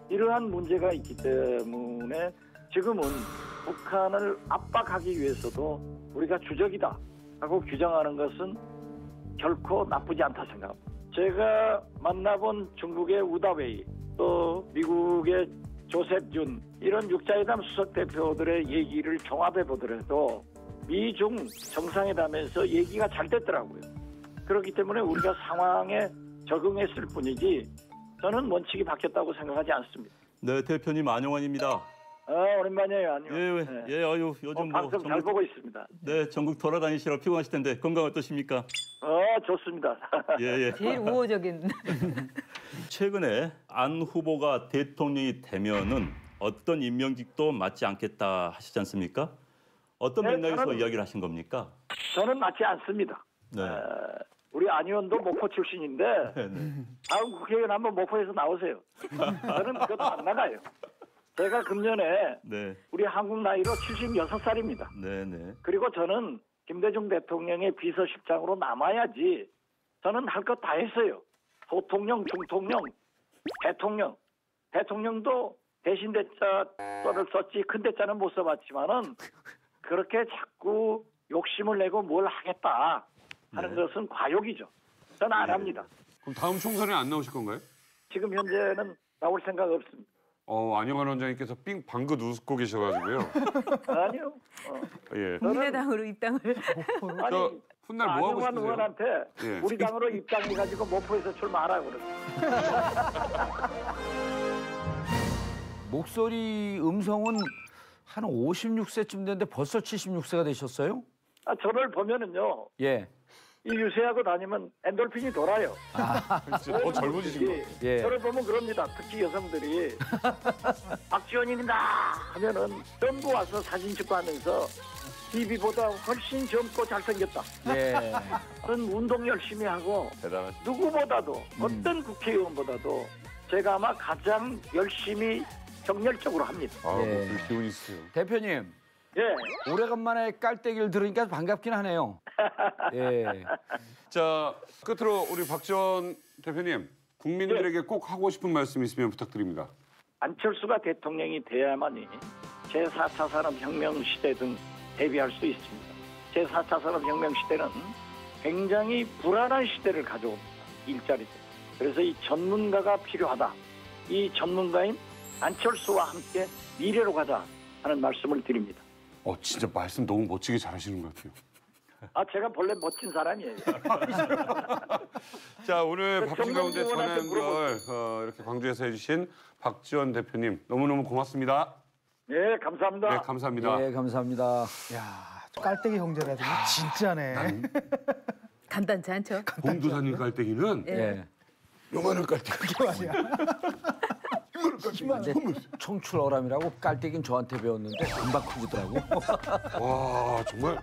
이러한 문제가 있기 때문에 지금은 북한을 압박하기 위해서도 우리가 주적이다 하고 규정하는 것은 결코 나쁘지 않다 생각합니다. 제가 만나본 중국의 우다웨이 또 미국의 조셉 준 이런 육자회담 수석 대표들의 얘기를 종합해 보더라도 미중 정상회담에서 얘기가 잘 됐더라고요. 그렇기 때문에 우리가 상황에 적응했을 뿐이지 저는 원칙이 바뀌었다고 생각하지 않습니다. 네, 대표님 안용환입니다. 오랜만이에요. 안녕. 예, 아유 요즘 방송 잘 보고 있습니다. 네, 전국 돌아다니시라 피곤하실 텐데 건강 어떠십니까? 좋습니다. 예. 제일 우호적인. 최근에 안 후보가 대통령이 되면은 어떤 임명직도 맞지 않겠다 하시지 않습니까? 어떤 맥락에서 이야기를 하신 겁니까? 저는 맞지 않습니다. 네. 우리 안 의원도 목포 출신인데 다음 국회의원 한번 목포에서 나오세요. 저는 그것도 안 나가요. 제가 금년에 우리 한국 나이로 76살입니다. 네네. 그리고 저는 김대중 대통령의 비서실장으로 남아야지 저는 할 것 다 했어요. 소통령, 중통령, 대통령. 대통령도 대신 대자를 썼지 큰 대자는 못 써봤지만은 그렇게 자꾸 욕심을 내고 뭘 하겠다 하는 것은 과욕이죠. 저는 안 합니다. 그럼 다음 총선에 안 나오실 건가요? 지금 현재는 나올 생각 없습니다. 안영환 원장님께서 방긋 웃고 계셔가지고요. 아니요. 예. 국민의당으로 입당을. 아니, 훗날 뭐 하고 안영환 싶으세요? 의원한테 우리 당으로 입당해가지고 목포에서 출마하라고 그랬어요. 목소리 음성은 한 56세쯤 됐는데 벌써 76세가 되셨어요? 저를 보면은요. 예. 이 유세하고 다니면 엔돌핀이 돌아요. 더 젊어지신 거. 예. 저를 보면 그럽니다. 특히 여성들이 박지원입니다 하면은 전부 와서 사진 찍고 하면서 TV보다 훨씬 젊고 잘생겼다. 예. 저는 운동 열심히 하고 대단하시다. 누구보다도 어떤 국회의원보다도 제가 아마 가장 열심히 정열적으로 합니다. 예. 기운이 있어요. 대표님. 예. 오래간만에 깔때기를 들으니까 반갑긴 하네요. 예. 자, 끝으로 우리 박지원 대표님, 국민들에게 꼭 하고 싶은 말씀 있으면 부탁드립니다. 안철수가 대통령이 돼야만이 제4차 산업혁명 시대 등 대비할 수 있습니다. 제4차 산업혁명 시대는 굉장히 불안한 시대를 가져옵니다. 일자리도. 그래서 이 전문가가 필요하다. 이 전문가인 안철수와 함께 미래로 가자 하는 말씀을 드립니다. 진짜 말씀 너무 멋지게 잘하시는 것 같아요. 제가 본래 멋진 사람이에요. 자, 오늘 바쁘신 가운데 전화 연결 이렇게 광주에서 해주신 박지원 대표님 너무너무 고맙습니다. 네, 감사합니다. 네, 감사합니다. 예, 감사합니다. 야, 깔때기 형제라더니 진짜네. 간단치 않죠? 봉두사님 깔때기는 예. 요만한 깔때기. 그게 말이야. 근데 청출어람이라고 깔때기는 저한테 배웠는데 금방 커지더라고. 와, 정말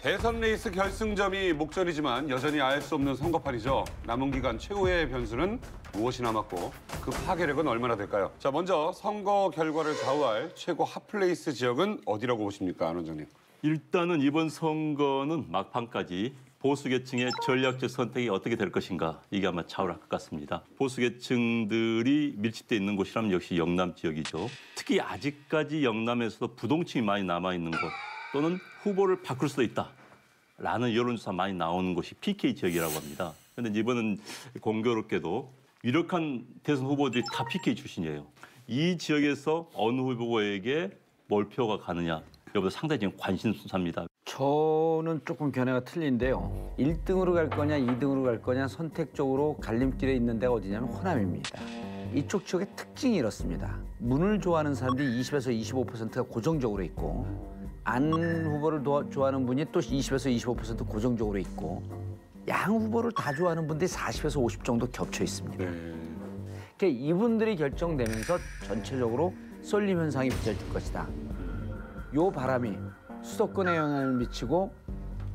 대선 레이스 결승점이 목전이지만 여전히 알 수 없는 선거판이죠. 남은 기간 최후의 변수는 무엇이 남았고 그 파괴력은 얼마나 될까요? 자, 먼저 선거 결과를 좌우할 최고 핫플레이스 지역은 어디라고 보십니까, 안 원장님? 일단은 이번 선거는 막판까지 보수계층의 전략적 선택이 어떻게 될 것인가 이게 아마 차오를 것 같습니다. 보수계층들이 밀집돼 있는 곳이라면 역시 영남 지역이죠. 특히 아직까지 영남에서도 부동층이 많이 남아있는 곳 또는 후보를 바꿀 수도 있다라는 여론조사 많이 나오는 곳이 PK 지역이라고 합니다. 그런데 이번은 공교롭게도 유력한 대선 후보들이 다 PK 출신이에요. 이 지역에서 어느 후보에게 몰표가 가느냐 여기서 상당히 지금 관심사입니다. 저는 조금 견해가 틀린데요. 1등으로 갈 거냐 2등으로 갈 거냐 선택적으로 갈림길에 있는 데가 어디냐면 호남입니다. 이쪽 지역의 특징이 이렇습니다. 문을 좋아하는 사람들이 20에서 25%가 고정적으로 있고 안 후보를 좋아하는 분이 또 20에서 25% 고정적으로 있고 양 후보를 다 좋아하는 분들이 40에서 50 정도 겹쳐 있습니다. 그러니까 이분들이 결정되면서 전체적으로 쏠림 현상이 빚어질 것이다. 요 바람이 수도권에 영향을 미치고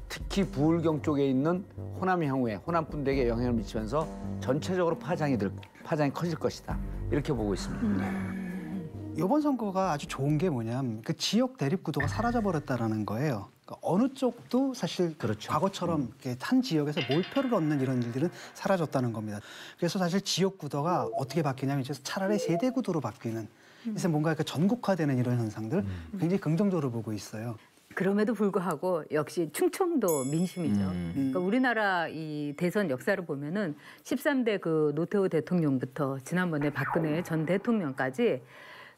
특히 부울경 쪽에 있는 호남 향후에 호남 분들에게 영향을 미치면서 전체적으로 파장이 커질 것이다. 이렇게 보고 있습니다. 이번 선거가 아주 좋은 게 뭐냐면 그 지역 대립 구도가 사라져 버렸다라는 거예요. 그러니까 어느 쪽도 사실 과거처럼 이렇게 한 지역에서 몰표를 얻는 이런 일들은 사라졌다는 겁니다. 그래서 사실 지역 구도가 어떻게 바뀌냐면 이제 차라리 세대 구도로 바뀌는 그래서 뭔가 그 전국화되는 이런 현상들 굉장히 긍정적으로 보고 있어요. 그럼에도 불구하고 역시 충청도 민심이죠. 그러니까 우리나라 이 대선 역사를 보면은 13대 그 노태우 대통령부터 지난번에 박근혜 전 대통령까지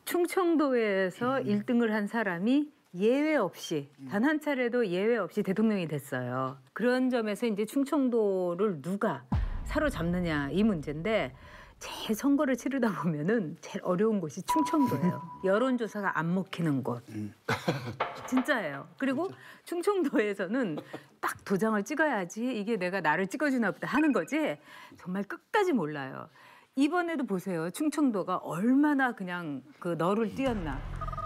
충청도에서 1등을 한 사람이 예외 없이 단 한 차례도 예외 없이 대통령이 됐어요. 그런 점에서 이제 충청도를 누가 사로잡느냐 이 문제인데 제일 선거를 치르다 보면은 제일 어려운 곳이 충청도예요. 여론조사가 안 먹히는 곳. 진짜예요. 그리고 충청도에서는 딱 도장을 찍어야지 이게 내가 나를 찍어주나 보다 하는 거지 정말 끝까지 몰라요. 이번에도 보세요. 충청도가 얼마나 그냥 그 너를 띄었나.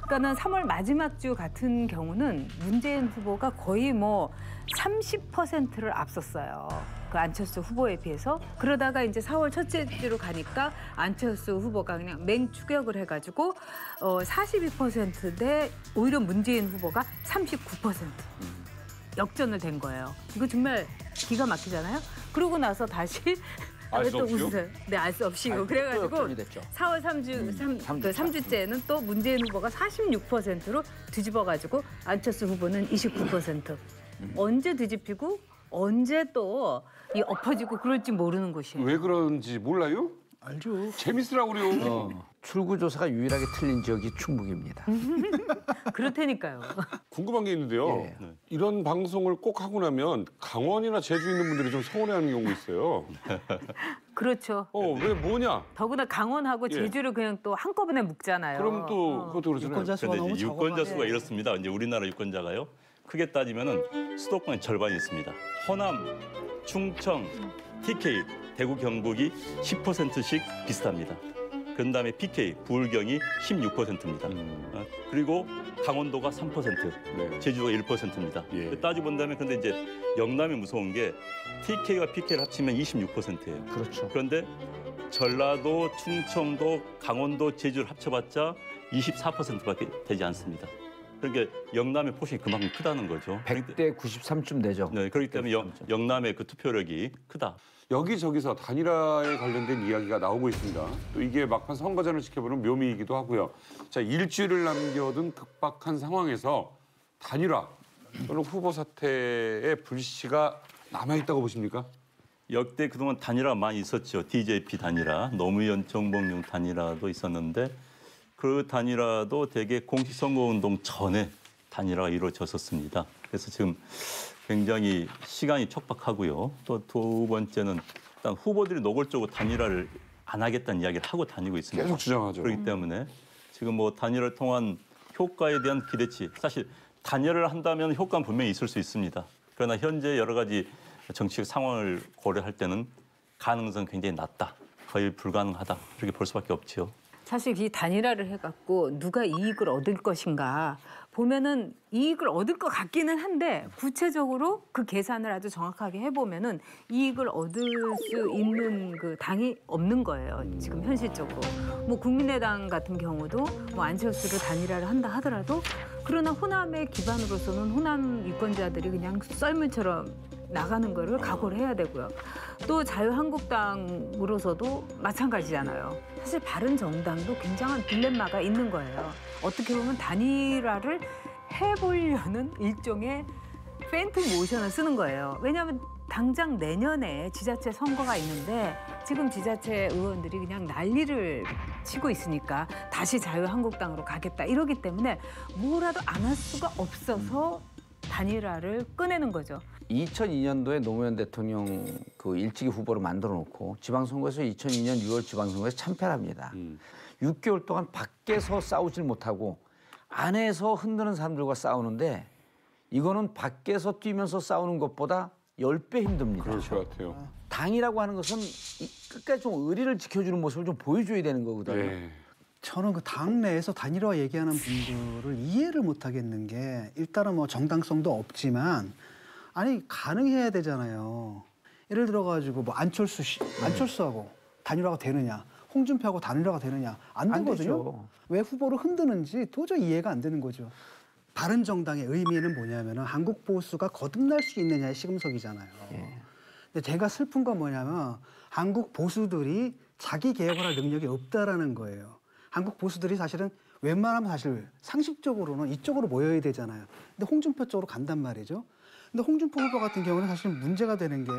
그러니까는 3월 마지막 주 같은 경우는 문재인 후보가 거의 뭐 30%를 앞섰어요. 그 안철수 후보에 비해서. 그러다가 이제 4월 첫째 주로 가니까 안철수 후보가 그냥 맹추격을 해가지고 42%대 오히려 문재인 후보가 39% 역전을 된 거예요. 이거 정말 기가 막히잖아요. 그러고 나서 다시 알 수 없이요? 네, 알 수 없이요. 그래가지고 4월 3주째는 또 문재인 후보가 46%로 뒤집어가지고 안철수 후보는 29%. 언제 뒤집히고 언제 또 이 엎어지고 그럴지 모르는 곳이에요. 왜 그런지 몰라요? 알죠. 재밌으라고 그래요. 출구조사가 유일하게 틀린 지역이 충북입니다. 그렇다니까요. 궁금한 게 있는데요. 이런 방송을 꼭 하고 나면 강원이나 제주 있는 분들이 좀 서운해하는 경우 있어요. 그렇죠. 왜 뭐냐? 더구나 강원하고 제주를 그냥 또 한꺼번에 묶잖아요. 그럼 또 그것도 그렇잖아요. 유권자 수가 너무 적어. 유권자 수가 이렇습니다. 이제 우리나라 유권자가요. 크게 따지면은 수도권의 절반이 있습니다. 호남, 충청, TK, 대구, 경북이 10%씩 비슷합니다. 그다음에 PK, 부울경이 16%입니다. 그리고 강원도가 3%, 제주도가 1%입니다. 따지고 본다면 근데 이제 영남이 무서운 게 TK와 PK를 합치면 26%예요. 그렇죠. 그런데 전라도, 충청도, 강원도, 제주를 합쳐봤자 24%밖에 되지 않습니다. 그러니까 영남의 포션이 그만큼 크다는 거죠. 100대 93쯤 되죠. 네, 그렇기 때문에 영남의 그 투표력이 크다. 여기저기서 단일화에 관련된 이야기가 나오고 있습니다. 또 이게 막판 선거전을 지켜보는 묘미이기도 하고요. 자, 일주일을 남겨둔 급박한 상황에서 단일화 또는 후보 사퇴의 불씨가 남아있다고 보십니까? 역대 그동안 단일화 많이 있었죠. DJP 단일화, 노무현 정봉용 단일화도 있었는데 그 단일화도 대개 공식선거운동 전에 단일화가 이루어졌었습니다. 그래서 지금 굉장히 시간이 촉박하고요. 또 두 번째는 일단 후보들이 노골적으로 단일화를 안 하겠다는 이야기를 하고 다니고 있습니다. 계속 주장하죠. 그렇기 때문에 지금 뭐 단일화를 통한 효과에 대한 기대치, 사실 단일화를 한다면 효과는 분명히 있을 수 있습니다. 그러나 현재 여러 가지 정치적 상황을 고려할 때는 가능성은 굉장히 낮다, 거의 불가능하다 이렇게 볼 수밖에 없죠. 사실 이 단일화를 해갖고 누가 이익을 얻을 것인가 보면은 이익을 얻을 것 같기는 한데 구체적으로 그 계산을 아주 정확하게 해보면은 이익을 얻을 수 있는 그 당이 없는 거예요. 지금 현실적으로. 뭐 국민의당 같은 경우도 뭐 안철수를 단일화를 한다 하더라도 그러나 호남의 기반으로서는 호남 유권자들이 그냥 썰물처럼 나가는 거를 각오를 해야 되고요. 또 자유한국당으로서도 마찬가지잖아요. 사실 바른정당도 굉장한 딜레마가 있는 거예요. 어떻게 보면 단일화를 해보려는 일종의 팬텀 모션을 쓰는 거예요. 왜냐하면 당장 내년에 지자체 선거가 있는데 지금 지자체 의원들이 그냥 난리를 치고 있으니까 다시 자유한국당으로 가겠다 이러기 때문에 뭐라도 안 할 수가 없어서 단일화를 꺼내는 거죠. 2002년도에 노무현 대통령 그 일찍이 후보로 만들어 놓고 지방선거에서 2002년 6월 지방선거에서 참패를 합니다. 6개월 동안 밖에서 싸우질 못하고 안에서 흔드는 사람들과 싸우는데 이거는 밖에서 뛰면서 싸우는 것보다 10배 힘듭니다. 그럴 것 같아요. 당이라고 하는 것은 끝까지 좀 의리를 지켜주는 모습을 좀 보여줘야 되는 거거든요. 네. 저는 그 당 내에서 단일화 얘기하는 분들을 이해를 못 하겠는 게 일단은 뭐 정당성도 없지만 아니 가능해야 되잖아요. 예를 들어 가지고 뭐 안철수하고 단일화가 되느냐, 홍준표하고 단일화가 되느냐 안 되거든요. 왜 후보를 흔드는지 도저히 이해가 안 되는 거죠. 바른정당의 의미는 뭐냐면은 한국 보수가 거듭날 수 있느냐의 시금석이잖아요. 근데 제가 슬픈 건 뭐냐면 한국 보수들이 자기 개혁을 할 능력이 없다라는 거예요. 한국 보수들이 사실은 웬만하면 사실 상식적으로는 이쪽으로 모여야 되잖아요. 근데 홍준표 쪽으로 간단 말이죠. 근데 홍준표 후보 같은 경우는 사실 문제가 되는 게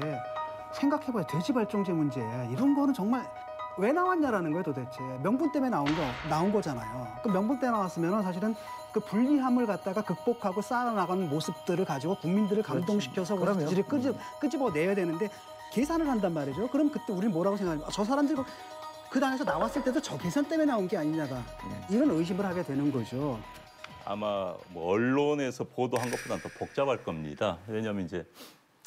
생각해봐야 돼지발정제 문제 이런 거는 정말 왜 나왔냐라는 거예요 도대체. 명분 때문에 나온 거잖아요. 그 명분 때문에 나왔으면 사실은 그 불리함을 갖다가 극복하고 쌓아나가는 모습들을 가지고 국민들을 감동시켜서 그런 지지를 끄집어내야 되는데 계산을 한단 말이죠. 그럼 그때 우리는 뭐라고 생각하냐면 저 사람들이 그 당에서 나왔을 때도 저 계산 때문에 나온 게 아니냐가 이런 의심을 하게 되는 거죠. 아마 뭐 언론에서 보도한 것보다는 더 복잡할 겁니다. 왜냐하면 이제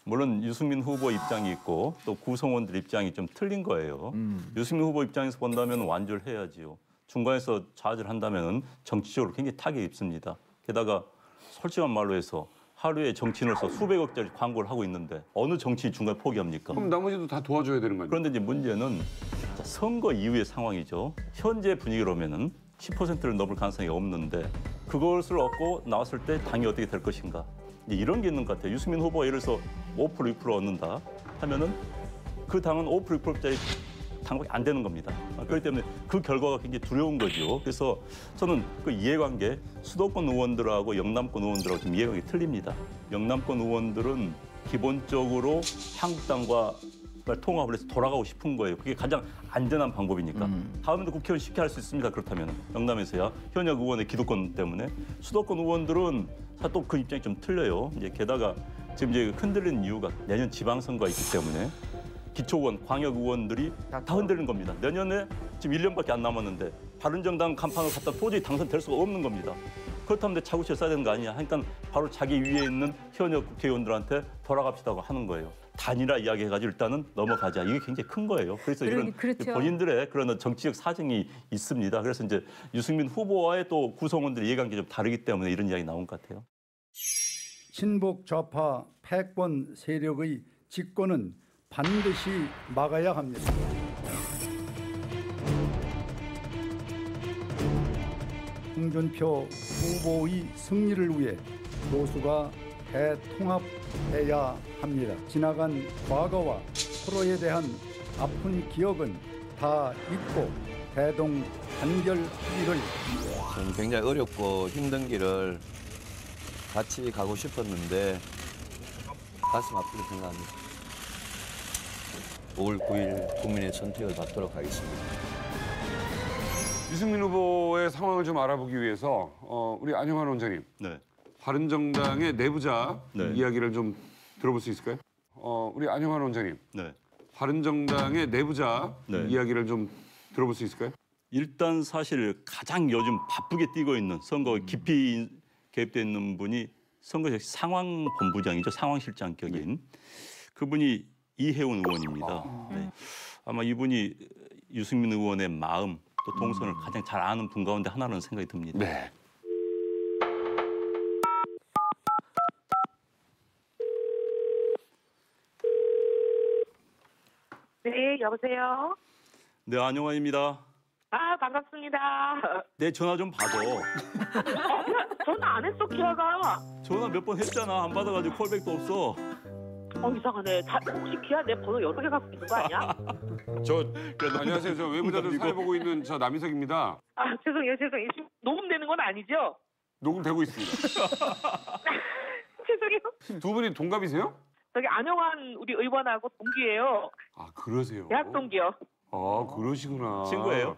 물론 유승민 후보 입장이 있고 또 구성원들 입장이 좀 틀린 거예요. 유승민 후보 입장에서 본다면 완주를 해야지요. 중간에서 좌절한다면 정치적으로 굉장히 타격이 입습니다. 게다가 솔직한 말로 해서 하루에 정치인으로서 수백억짜리 광고를 하고 있는데 어느 정치인 중간에 포기합니까? 그럼 나머지도 다 도와줘야 되는 거예요. 그런데 이제 문제는 선거 이후의 상황이죠. 현재 분위기로면은 10%를 넘을 가능성이 없는데 그것을 얻고 나왔을 때 당이 어떻게 될 것인가. 이런 게 있는 것 같아요. 유승민 후보가 예를 들어서 5%, 6% 얻는다 하면은 그 당은 5%, 6%짜리 당밖에 안 되는 겁니다. 그렇기 때문에 그 결과가 굉장히 두려운 거죠. 그래서 저는 그 이해관계 수도권 의원들하고 영남권 의원들하고 좀 이해관계 틀립니다. 영남권 의원들은 기본적으로 한국당과 통합을 해서 돌아가고 싶은 거예요. 그게 가장 안전한 방법이니까. 다음에도 국회의원 쉽게 할 수 있습니다. 그렇다면 영남에서야 현역 의원의 기득권 때문에 수도권 의원들은 또 그 입장이 좀 틀려요. 이제 게다가 지금 이제 흔들리는 이유가 내년 지방선거가 있기 때문에 기초의원, 광역 의원들이 다 흔들리는 겁니다. 내년에 지금 1년밖에 안 남았는데 바른정당 간판을 갖다 도저히 당선될 수가 없는 겁니다. 그렇다면 차고치를 써야 되는 거 아니냐 하니까 바로 자기 위에 있는 현역 국회의원들한테 돌아갑시다고 하는 거예요. 단일화 이야기해가지고 일단은 넘어가자. 이게 굉장히 큰 거예요. 그래서 이런 그렇죠. 본인들의 그런 정치적 사정이 있습니다. 그래서 이제 유승민 후보와의 또 구성원들의 이해관계가 좀 다르기 때문에 이런 이야기 나온 것 같아요. 친북 좌파 패권 세력의 집권은 반드시 막아야 합니다. 홍준표 후보의 승리를 위해 보수가 대통합해야 합니다. 지나간 과거와 프로에 대한 아픈 기억은 다 잊고 대동 단결하기를. 저는 굉장히 어렵고 힘든 길을 같이 가고 싶었는데 가슴 아프게 생각합니다. 5월 9일 국민의 선택을 받도록 하겠습니다. 유승민 후보의 상황을 좀 알아보기 위해서 우리 안영환 원장님, 바른정당의 내부자 이야기를 좀 들어볼 수 있을까요? 우리 안영환 원장님, 바른정당의 내부자 이야기를 좀 들어볼 수 있을까요? 일단 사실 가장 요즘 바쁘게 뛰고 있는 선거에 깊이 개입되어 있는 분이 선거 상황본부장이죠. 상황실장격인. 그분이 이혜원 의원입니다. 네. 아마 이분이 유승민 의원의 마음 또 동선을 가장 잘 아는 분 가운데 하나라는 생각이 듭니다. 네. 네, 여보세요? 네, 안영환입니다. 아, 반갑습니다. 내 전화 좀 받아. 전화 안 했어, 기아가. 전화 몇 번 했잖아. 안 받아가지고 콜백도 없어. 이상하네. 혹시 기아 내 번호 여러 개 갖고 있는 거 아니야? 안녕하세요. 저 외부자들 사회 보고 있는 저 남희석입니다. 아, 죄송해요. 지금 녹음되는 건 아니죠? 녹음되고 있습니다. 죄송해요. 두 분이 동갑이세요? 저기 안영환 우리 의원하고 동기예요. 아, 그러세요? 대학 동기요. 아, 그러시구나. 친구예요?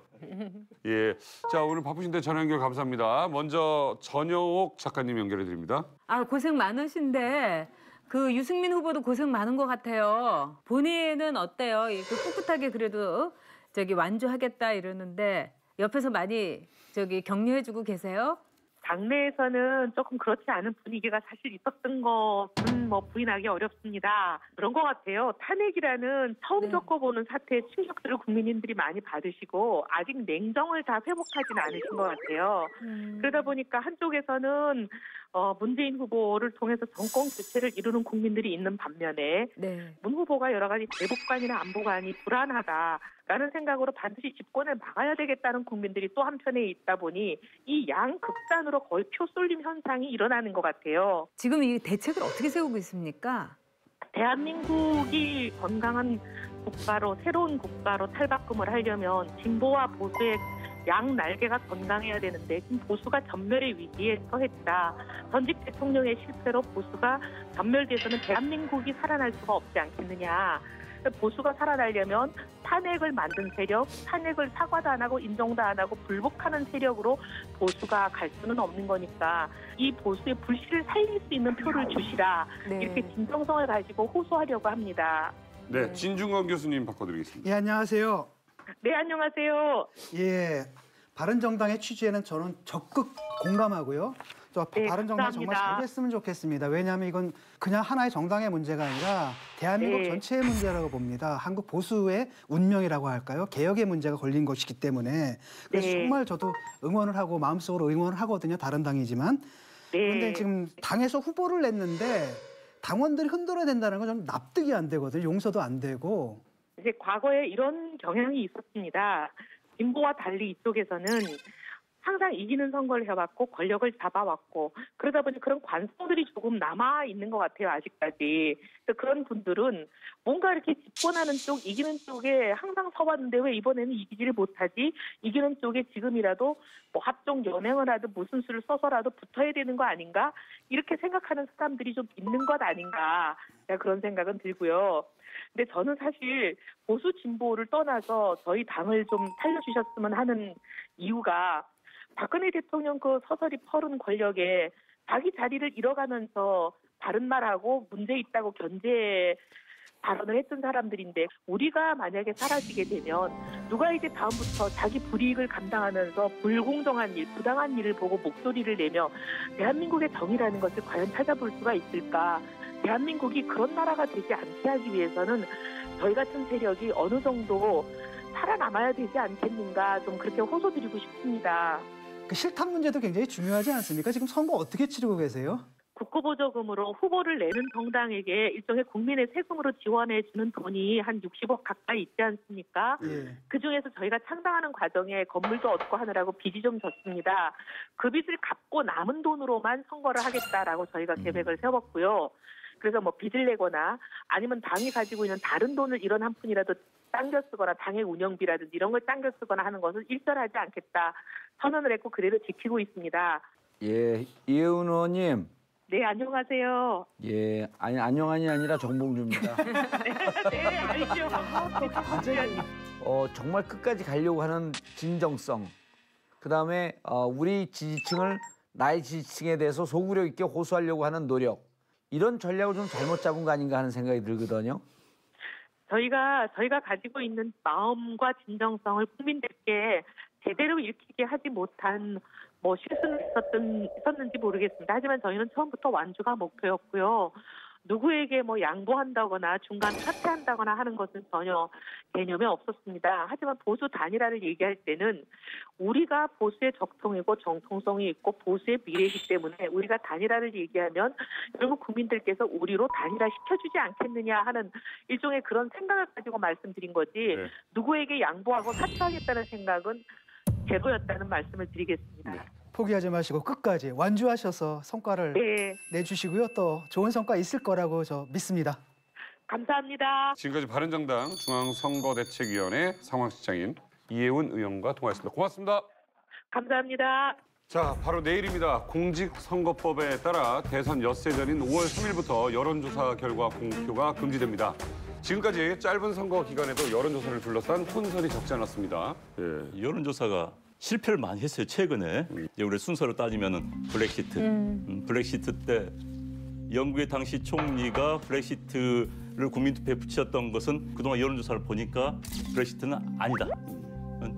예. 자, 오늘 바쁘신데 전화 연결 감사합니다. 먼저 전효옥 작가님 연결해 드립니다. 아, 고생 많으신데 그 유승민 후보도 고생 많은 것 같아요. 본인은 어때요? 그 꿋꿋하게 그래도 완주하겠다 이러는데 옆에서 많이 격려해주고 계세요? 당내에서는 조금 그렇지 않은 분위기가 사실 있었던 것은 뭐 부인하기 어렵습니다. 그런 것 같아요. 탄핵이라는 처음 겪어보는 사태의 충격들을 국민님들이 많이 받으시고 아직 냉정을 다 회복하지는 않으신 것 같아요. 그러다 보니까 한쪽에서는 문재인 후보를 통해서 정권 교체를 이루는 국민들이 있는 반면에 문 후보가 여러 가지 대북관이나 안보관이 불안하다라는 생각으로 반드시 집권을 막아야 되겠다는 국민들이 또 한편에 있다 보니 이 양극단으로 거의 표 쏠림 현상이 일어나는 것 같아요. 지금 이 대책을 어떻게 세우고 있습니까? 대한민국이 건강한 국가로 새로운 국가로 탈바꿈을 하려면 진보와 보수의 양 날개가 건강해야 되는데 지금 보수가 전멸의 위기에 처했다. 전직 대통령의 실패로 보수가 전멸돼서는 대한민국이 살아날 수가 없지 않겠느냐. 보수가 살아나려면 탄핵을 만든 세력, 탄핵을 사과도 안 하고 인정도 안 하고 불복하는 세력으로 보수가 갈 수는 없는 거니까 이 보수의 불씨를 살릴 수 있는 표를 주시라. 이렇게 진정성을 가지고 호소하려고 합니다. 네, 진중권 교수님 바꿔드리겠습니다. 예, 안녕하세요. 네, 안녕하세요. 예, 바른정당의 취지에는 저는 적극 공감하고요. 바른정당 정말 잘 됐으면 좋겠습니다. 왜냐하면 이건 그냥 하나의 정당의 문제가 아니라 대한민국 전체의 문제라고 봅니다. 한국 보수의 운명이라고 할까요? 개혁의 문제가 걸린 것이기 때문에 그래서 정말 저도 응원을 하고 마음속으로 응원을 하거든요. 다른 당이지만. 그런데 지금 당에서 후보를 냈는데 당원들이 흔들어야 된다는 건 좀 납득이 안 되거든요. 용서도 안 되고. 이제 과거에 이런 경향이 있었습니다. 진보와 달리 이쪽에서는 항상 이기는 선거를 해왔고 권력을 잡아왔고 그러다 보니 그런 관성들이 조금 남아있는 것 같아요. 아직까지. 그래서 그런 분들은 뭔가 이렇게 집권하는 쪽, 이기는 쪽에 항상 서왔는데 왜 이번에는 이기지를 못하지? 이기는 쪽에 지금이라도 뭐 합종 연행을 하든 무슨 수를 써서라도 붙어야 되는 거 아닌가? 이렇게 생각하는 사람들이 좀 있는 것 아닌가? 그런 생각은 들고요. 근데 저는 사실 보수 진보를 떠나서 저희 당을 좀 살려주셨으면 하는 이유가 박근혜 대통령 그 서서히 퍼른 권력에 자기 자리를 잃어가면서 다른 말하고 문제 있다고 견제 발언을 했던 사람들인데 우리가 만약에 사라지게 되면 누가 이제 다음부터 자기 불이익을 감당하면서 불공정한 일, 부당한 일을 보고 목소리를 내며 대한민국의 정의라는 것을 과연 찾아볼 수가 있을까? 대한민국이 그런 나라가 되지 않게 하기 위해서는 저희 같은 세력이 어느 정도 살아남아야 되지 않겠는가 좀 그렇게 호소드리고 싶습니다. 그 실탄 문제도 굉장히 중요하지 않습니까? 지금 선거 어떻게 치르고 계세요? 국고보조금으로 후보를 내는 정당에게 일종의 국민의 세금으로 지원해 주는 돈이 한 60억 가까이 있지 않습니까? 그중에서 저희가 창당하는 과정에 건물도 얻고 하느라고 빚이 좀 졌습니다. 그 빚을 갚고 남은 돈으로만 선거를 하겠다라고 저희가 계획을 세웠고요. 그래서 뭐 빚을 내거나 아니면 당이 가지고 있는 다른 돈을 이런 한 푼이라도 당겨 쓰거나 당의 운영비라든지 이런 걸 당겨 쓰거나 하는 것은 일절하지 않겠다 선언을 했고 그대로 지키고 있습니다. 예, 이혜훈 의원님. 네, 안녕하세요. 예, 아니 안녕하니 아니라 정봉주입니다. 네, 알죠. 정말 끝까지 가려고 하는 진정성. 그다음에 우리 지지층을 나의 지지층에 대해서 소구력 있게 호소하려고 하는 노력. 이런 전략을 좀 잘못 잡은 거 아닌가 하는 생각이 들거든요. 저희가 가지고 있는 마음과 진정성을 국민들께 제대로 읽히게 하지 못한 뭐 실수는 있었는지 모르겠습니다. 하지만 저희는 처음부터 완주가 목표였고요. 누구에게 뭐 양보한다거나 중간 사퇴한다거나 하는 것은 전혀 개념에 없었습니다. 하지만 보수 단일화를 얘기할 때는 우리가 보수의 적통이고 정통성이 있고 보수의 미래이기 때문에 우리가 단일화를 얘기하면 결국 국민들께서 우리로 단일화 시켜주지 않겠느냐 하는 일종의 그런 생각을 가지고 말씀드린 거지 누구에게 양보하고 사퇴하겠다는 생각은 제로였다는 말씀을 드리겠습니다. 포기하지 마시고 끝까지 완주하셔서 성과를 내주시고요. 또 좋은 성과 있을 거라고 저 믿습니다. 감사합니다. 지금까지 바른정당 중앙선거대책위원회 상황실장인 이혜훈 의원과 통화했습니다. 고맙습니다. 감사합니다. 자, 바로 내일입니다. 공직선거법에 따라 대선 엿새 전인 5월 3일부터 여론조사 결과 공표가 금지됩니다. 지금까지 짧은 선거 기간에도 여론조사를 둘러싼 혼선이 적지 않았습니다. 예, 여론조사가 실패를 많이 했어요. 최근에 이제 우리 순서로 따지면은 블랙시트, 블랙시트 때 영국의 당시 총리가 브렉시트를 국민투표에 붙였던 것은 그동안 여론조사를 보니까 브렉시트는 아니다.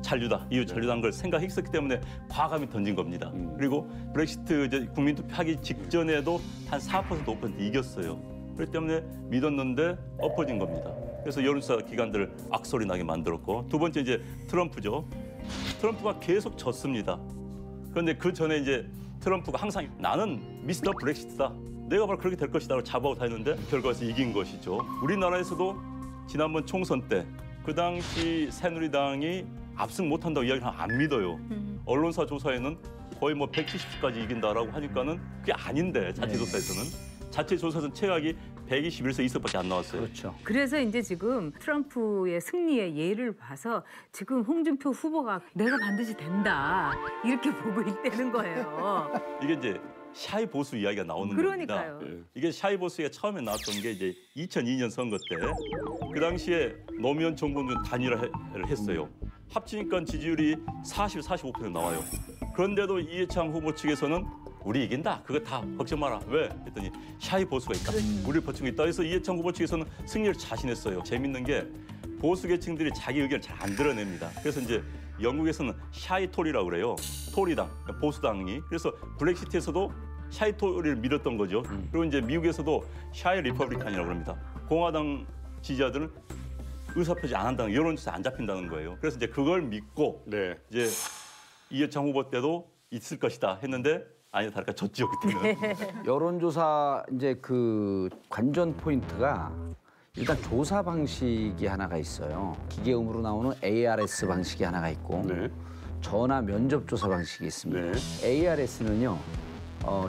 잔류다. EU 잔류한 걸 생각했었기 때문에 과감히 던진 겁니다. 그리고 브렉시트 이제 국민투표하기 직전에도 한 4% 5% 이겼어요. 그렇기 때문에 믿었는데 엎어진 겁니다. 그래서 여론조사 기관들을 악소리 나게 만들었고 두 번째 이제 트럼프죠. 트럼프가 계속 졌습니다. 그런데 그 전에 이제 트럼프가 항상 나는 미스터 브렉시트다. 내가 바로 그렇게 될 것이다라고 자부하고 다녔는데 결과에서 이긴 것이죠. 우리나라에서도 지난번 총선 때 그 당시 새누리당이 압승 못한다고 이야기를 하면 안 믿어요. 언론사 조사에는 거의 뭐 170까지 이긴다라고 하니까는 그게 아닌데 자체 조사에서는. 자체 조사에서는 최악이 121석 2석밖에 안 나왔어요. 그렇죠. 그래서 이제 지금 트럼프의 승리의 예를 봐서 지금 홍준표 후보가 내가 반드시 된다 이렇게 보고 있다는 거예요. 이게 이제 샤이 보수 이야기가 나오는 그러니까요. 겁니다. 이게 샤이 보수가 처음에 나왔던 게 이제 2002년 선거 때 그 당시에 노무현 정부는 단일화를 했어요. 합치니까 지지율이 45% 나와요. 그런데도 이해창 후보 측에서는 우리 이긴다. 그거 다 걱정 마라. 왜? 했더니 샤이 보수가 있다. 우리를 버티고 있다. 그래서 이해창 후보 측에서는 승리를 자신했어요. 재밌는 게 보수 계층들이 자기 의견을 잘 안 드러냅니다. 그래서 이제 영국에서는 샤이 토리라고 그래요. 토리당, 보수당이. 그래서 브렉시트에서도 샤이 토리를 밀었던 거죠. 그리고 이제 미국에서도 샤이 리퍼블리칸이라고 합니다. 공화당 지지자들은 의사표시 안 한다는 여론조사 안 잡힌다는 거예요. 그래서 이제 그걸 믿고 이제 이해창 후보 때도 있을 것이다 했는데 아니 다를까 졌죠 그때는. 여론조사 이제 그 관전 포인트가 일단 조사 방식이 하나가 있어요. 기계음으로 나오는 ARS 방식이 하나가 있고 전화 면접 조사 방식이 있습니다. ARS는요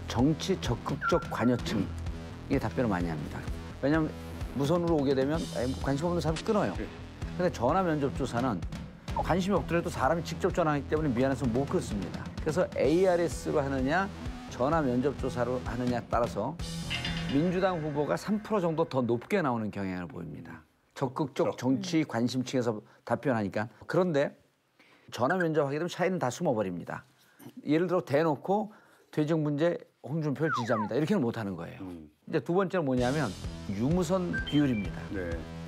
정치 적극적 관여층이 답변을 많이 합니다. 왜냐하면 무선으로 오게 되면 관심 없는 사람 끊어요. 근데 전화 면접 조사는 관심이 없더라도 사람이 직접 전화하기 때문에 미안해서 못 끊습니다. 그래서 ARS로 하느냐 전화 면접 조사로 하느냐에 따라서 민주당 후보가 3% 정도 더 높게 나오는 경향을 보입니다. 적극적 정치 관심층에서 답변하니까. 그런데 전화 면접하게 되면 샤이는 다 숨어버립니다. 예를 들어 대놓고 퇴직 문제 홍준표를 지지합니다. 이렇게는 못하는 거예요. 이제 두 번째는 뭐냐면 유무선 비율입니다.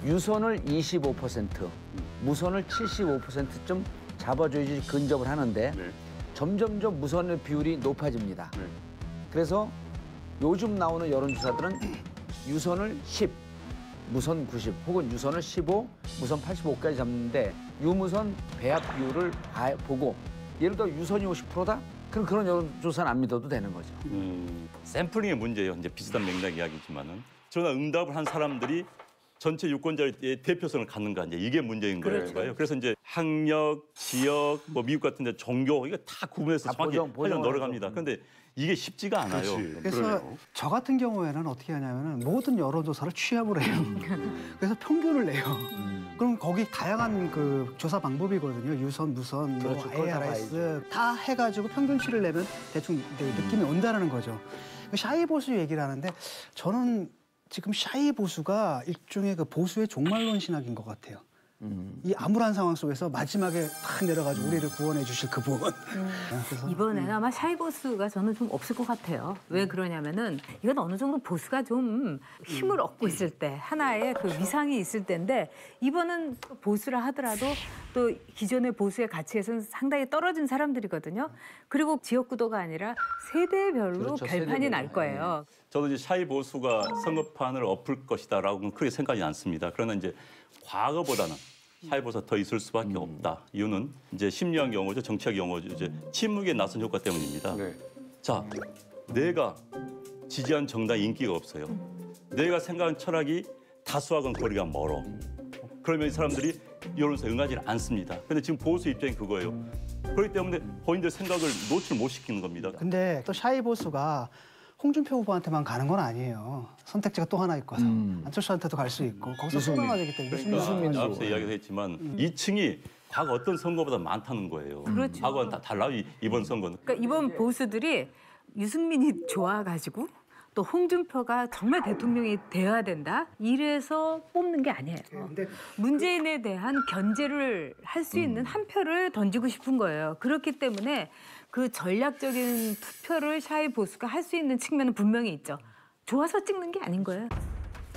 유선을 25%, 무선을 75%좀 잡아줘야지 근접을 하는데 점점점 무선의 비율이 높아집니다. 그래서 요즘 나오는 여론조사들은 유선을 10, 무선 90 혹은 유선을 15, 무선 85까지 잡는데 유무선 배합 비율을 보고 예를 들어 유선이 50%다? 그럼 그런 여론조사는 안 믿어도 되는 거죠. 샘플링의 문제예요. 이제 비슷한 맥락 이야기지만은 전화 응답을 한 사람들이 전체 유권자의 대표성을 갖는가 이제 이게 문제인 거예요. 그래서 이제 학력, 지역, 뭐 미국 같은데 종교 이거 다 구분해서 정확히 하려고 노력합니다. 그런데 이게 쉽지가 않아요. 그래서 저 같은 경우에는 어떻게 하냐면은 모든 여론조사를 취합을 해요. 그래서 평균을 내요. 그럼 거기 다양한 그 조사 방법이거든요. 유선, 무선, 뭐 ARS 다 해가지고 평균치를 내면 대충 느낌이 온다는 거죠. 샤이 보수 얘기를 하는데 저는 지금 샤이 보수가 일종의 그 보수의 종말론 신학인 것 같아요. 이 암울한 상황 속에서 마지막에 탁 내려가지고 우리를 구원해 주실 그분. 이번에는 아마 샤이 보수가 저는 좀 없을 것 같아요. 왜 그러냐면은 이건 어느 정도 보수가 좀 힘을 얻고 있을 때 하나의 그 위상이 있을 때인데 이번은 보수라 하더라도 또 기존의 보수의 가치에서는 상당히 떨어진 사람들이거든요. 그리고 지역구도가 아니라 세대별로 결판이 날 거예요. 저도 이제 샤이 보수가 선거판을 엎을 것이다라고는 크게 생각이 않습니다. 그러나 이제 과거보다는 샤이 보수가 더 있을 수밖에 없다. 이유는 이제 심리학 용어죠, 정치학 용어죠. 이제 침묵의 나선 효과 때문입니다. 자, 내가 지지한 정당이 인기가 없어요. 내가 생각한 철학이 다수하고는 거리가 멀어. 그러면 이 사람들이 여론조사에 응하지 않습니다. 근데 지금 보수 입장이 그거예요. 그렇기 때문에 본인들 생각을 노출 못 시키는 겁니다. 근데 또 샤이 보수가 홍준표 후보한테만 가는 건 아니에요. 선택지가 또 하나 있거든. 안철수한테도 갈 수 있고 거기서 쏟아나지기 때문에. 앞서 이야기도 했지만 2층이 과거 어떤 선거보다 많다는 거예요. 그렇죠. 과거는 다 달라요, 이번 선거는. 그러니까 이번 보수들이 유승민이 좋아가지고 또 홍준표가 정말 대통령이 되어야 된다? 이래서 뽑는 게 아니에요. 문재인에 대한 견제를 할 수 있는 한 표를 던지고 싶은 거예요. 그렇기 때문에 그 전략적인 투표를 샤이 보수가 할 수 있는 측면은 분명히 있죠. 좋아서 찍는 게 아닌 거예요.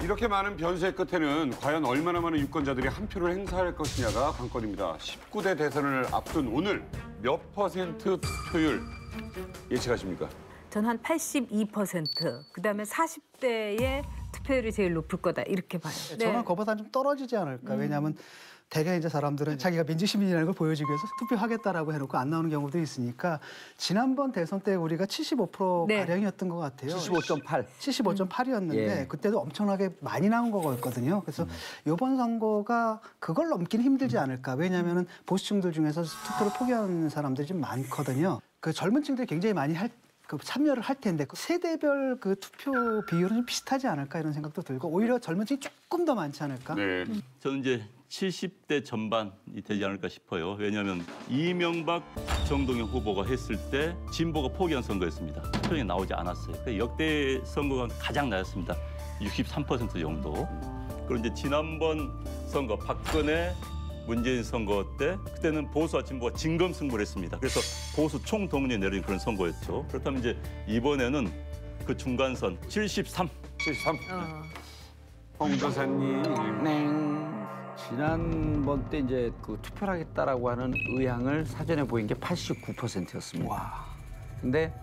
이렇게 많은 변수의 끝에는 과연 얼마나 많은 유권자들이 한 표를 행사할 것이냐가 관건입니다. 19대 대선을 앞둔 오늘 몇 % 투표율 예측하십니까? 저는 한 82%, 그다음에 40대의 투표율이 제일 높을 거다 이렇게 봐요. 저는 그보다 좀 떨어지지 않을까. 왜냐하면 대개 이제 사람들은 자기가 민주시민이라는 걸 보여주기 위해서 투표하겠다라고 해놓고 안 나오는 경우도 있으니까 지난번 대선 때 우리가 75% 가량이었던 것 같아요. 75.8. 75.8이었는데 예. 그때도 엄청나게 많이 나온 거거든요. 그래서 이번 선거가 그걸 넘기는 힘들지 않을까. 왜냐하면 보수층들 중에서 투표를 포기하는 사람들이 좀 많거든요. 그 젊은 층들이 굉장히 많이 참여를 할 텐데 그 세대별 그 투표 비율은 좀 비슷하지 않을까 이런 생각도 들고 오히려 젊은 층이 조금 더 많지 않을까. 네. 저는 이제 70대 전반이 되지 않을까 싶어요. 왜냐하면 이명박 정동영 후보가 했을 때 진보가 포기한 선거였습니다. 투표율이 나오지 않았어요. 역대 선거가 가장 낮았습니다. 63% 정도. 그리고 이제 지난번 선거 박근혜 문재인 선거 때 그때는 보수와 진보가 진검승부를 했습니다. 그래서 보수 총동원이 내린 그런 선거였죠. 그렇다면 이제 이번에는 그 중간선 73. 홍 도사님. 네. 지난번 때 이제 그 투표를 하겠다라고 하는 의향을 사전에 보인 게 89%였습니다. 와. 근데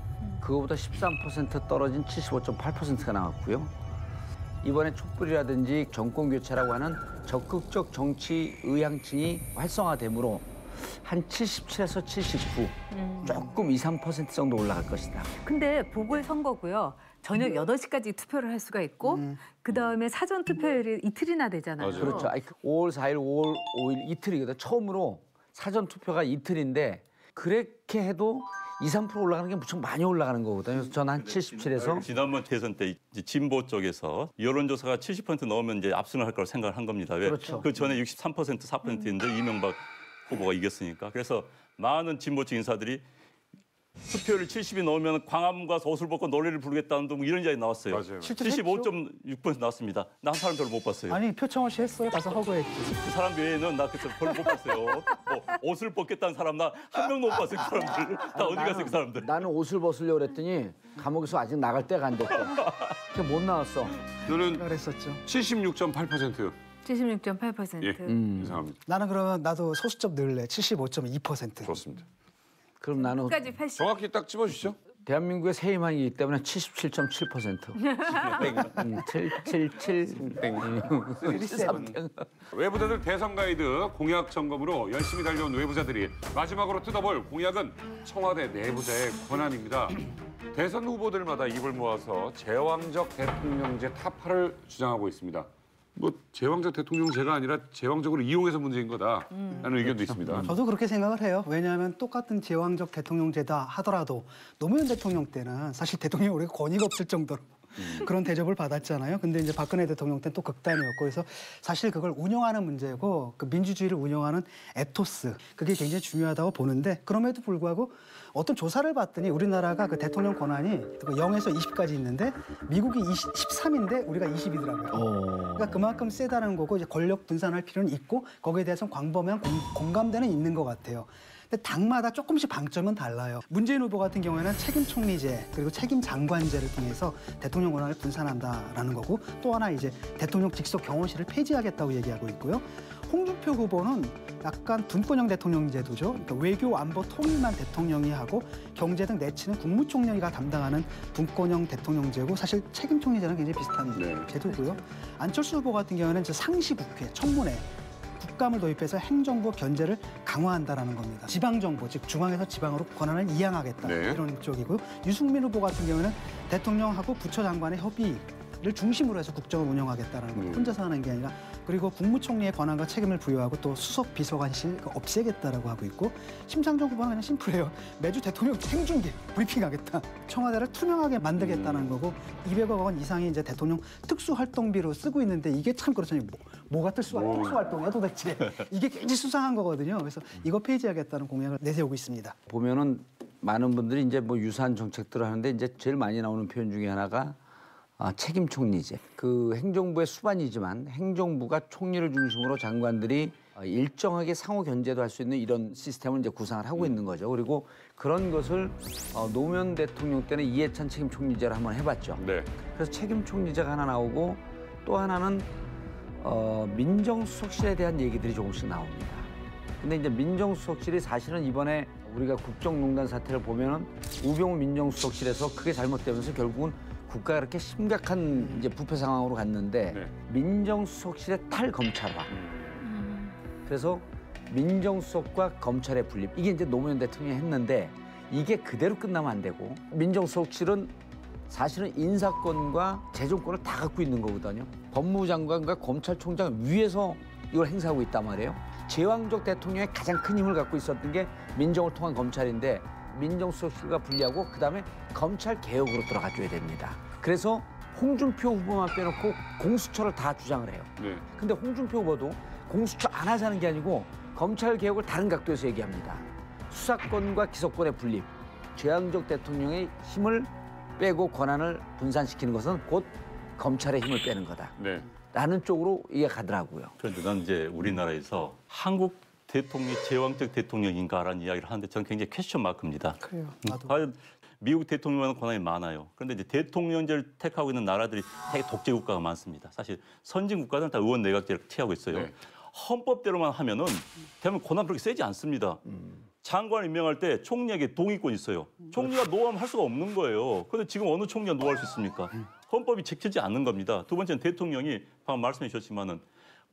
그거보다 13% 떨어진 75.8%가 나왔고요. 이번에 촛불이라든지 정권 교체라고 하는 적극적 정치 의향층이 활성화되므로 한 77에서 79, 조금 2, 3% 정도 올라갈 것이다. 근데 보궐선거고요. 저녁 8시까지 투표를 할 수가 있고 그다음에 사전 투표율이 이틀이나 되잖아요. 맞아요. 그렇죠. 5월 4일, 5월 5일 이틀이거든요. 처음으로 사전 투표가 이틀인데 그렇게 해도 2, 3% 올라가는 게 무척 많이 올라가는 거거든요. 그래서 저는 한 77에서 지난번 대선 때 이제 진보 쪽에서 여론조사가 70% 넘으면 이제 압승을 할 거라고 생각을 한 겁니다. 왜? 그렇죠. 그 전에 63%, 4%인데 이명박 후보가 이겼으니까. 그래서 많은 진보층 인사들이 투표율 70이 넘으면 광화문 가서 옷을 벗고 노래를 부르겠다는 등 이런 이야기 나왔어요. 맞아요. 75.6% 나왔습니다. 나 한 사람 별로 못 봤어요. 아니 표창원 씨 했어요. 가서 허구했지. 그 사람 외에는 나 그래서 별로 못 봤어요. 뭐 옷을 벗겠다는 사람 나 한 명도 못 봤어요. 그 사람들. 다 어디 갔어요 그 사람들. 나는 옷을 벗으려고 그랬더니 감옥에서 아직 나갈 때가 안 됐대. 그래서 못 나왔어. 저는 그랬었죠. 76.8%요. 76.8%. 예, 이상합니다. 나는 그러면 나도 소수점 넣을래. 75.2%. 좋습니다. 그럼 나는 끝까지 80. 정확히 딱 집어주시죠. 대한민국의 새 희망이기 때문에 77.7%. 777. 외부자들 대선 가이드 공약 점검으로 열심히 달려온 외부자들이 마지막으로 뜯어볼 공약은 청와대 내부자의 권한입니다. 대선 후보들마다 입을 모아서 제왕적 대통령제 타파를 주장하고 있습니다. 뭐 제왕적 대통령제가 아니라 제왕적으로 이용해서 문제인 거다라는 의견도 있습니다. 저도 그렇게 생각을 해요. 왜냐하면 똑같은 제왕적 대통령제다 하더라도 노무현 대통령 때는 사실 대통령이 우리가 권위가 없을 정도로 그런 대접을 받았잖아요. 근데 이제 박근혜 대통령 때는 또 극단이었고 그래서 사실 그걸 운영하는 문제고 그 민주주의를 운영하는 에토스 그게 굉장히 중요하다고 보는데 그럼에도 불구하고 어떤 조사를 봤더니 우리나라가 그 대통령 권한이 0에서 20까지 있는데 미국이 13인데 우리가 20이더라고요. 그러니까 그만큼 세다는 거고 이제 권력 분산할 필요는 있고 거기에 대해서는 광범위한 공감대는 있는 것 같아요. 근데 당마다 조금씩 방점은 달라요. 문재인 후보 같은 경우에는 책임 총리제 그리고 책임 장관제를 통해서 대통령 권한을 분산한다라는 거고 또 하나 이제 대통령 직속 경호실을 폐지하겠다고 얘기하고 있고요. 홍준표 후보는 약간 분권형 대통령제도죠. 그러니까 외교, 안보, 통일만 대통령이 하고 경제 등 내치는 국무총리가 담당하는 분권형 대통령제고 사실 책임 총리제는 굉장히 비슷한 제도고요. 안철수 후보 같은 경우는 이제 상시국회, 청문회 국감을 도입해서 행정부 견제를 강화한다라는 겁니다. 지방정부, 즉 중앙에서 지방으로 권한을 이양하겠다 이런 쪽이고요. 유승민 후보 같은 경우는 대통령하고 부처 장관의 협의를 중심으로 해서 국정을 운영하겠다는 거 혼자서 하는 게 아니라 그리고 국무총리의 권한과 책임을 부여하고 또 수석 비서관실 없애겠다라고 하고 있고 심상정 후보는 그냥 심플해요. 매주 대통령 생중계 브리핑하겠다. 청와대를 투명하게 만들겠다는 거고 200억 원 이상이 이제 대통령 특수활동비로 쓰고 있는데 이게 참 그렇잖아요. 뭐가 특수활동이야 도대체. 이게 굉장히 수상한 거거든요. 그래서 이거 폐지하겠다는 공약을 내세우고 있습니다. 보면은 많은 분들이 이제 뭐 유사한 정책들을 하는데 이제 제일 많이 나오는 표현 중에 하나가 책임 총리제. 그 행정부의 수반이지만 행정부가 총리를 중심으로 장관들이 일정하게 상호 견제도 할 수 있는 이런 시스템을 이제 구상을 하고 있는 거죠. 그리고 그런 것을 노무현 대통령 때는 이해찬 책임 총리제를 한번 해봤죠. 네. 그래서 책임 총리제가 하나 나오고 또 하나는 민정수석실에 대한 얘기들이 조금씩 나옵니다. 근데 이제 민정수석실이 사실은 이번에 우리가 국정농단 사태를 보면은 우병우 민정수석실에서 크게 잘못되면서 결국은 국가가 그렇게 심각한 이제 부패 상황으로 갔는데 네. 민정수석실의 탈검찰화. 그래서 민정수석과 검찰의 분립 이게 이제 노무현 대통령이 했는데 이게 그대로 끝나면 안 되고 민정수석실은 사실은 인사권과 재정권을 다 갖고 있는 거거든요. 법무부 장관과 검찰총장 위에서 이걸 행사하고 있단 말이에요. 제왕적 대통령의 가장 큰 힘을 갖고 있었던 게 민정을 통한 검찰인데 민정수석실과 분리하고 그다음에 검찰 개혁으로 들어가줘야 됩니다. 그래서 홍준표 후보만 빼놓고 공수처를 다 주장을 해요. 네. 근데 홍준표 후보도 공수처 안 하자는 게 아니고 검찰 개혁을 다른 각도에서 얘기합니다. 수사권과 기소권의 분립, 제왕적 대통령의 힘을 빼고 권한을 분산시키는 것은 곧 검찰의 힘을 빼는 거다. 네. 라는 쪽으로 이해 가더라고요. 그런데 난 이제 우리나라에서 한국 대통령이 제왕적 대통령인가라는 이야기를 하는데 저는 굉장히 퀘스천 마크입니다. 그래요. 나도. 과연 미국 대통령은 권한이 많아요. 그런데 이제 대통령제를 택하고 있는 나라들이 되게 독재 국가가 많습니다. 사실 선진 국가들은 다 의원 내각제를 택하고 있어요. 네. 헌법대로만 하면은 대한민국 권한 그렇게 세지 않습니다. 장관을 임명할 때 총리에게 동의권이 있어요. 총리가 노하면 할 수가 없는 거예요. 그런데 지금 어느 총리가 노할 수 있습니까? 헌법이 지키지 않는 겁니다. 두 번째는 대통령이 방금 말씀해 주셨지만은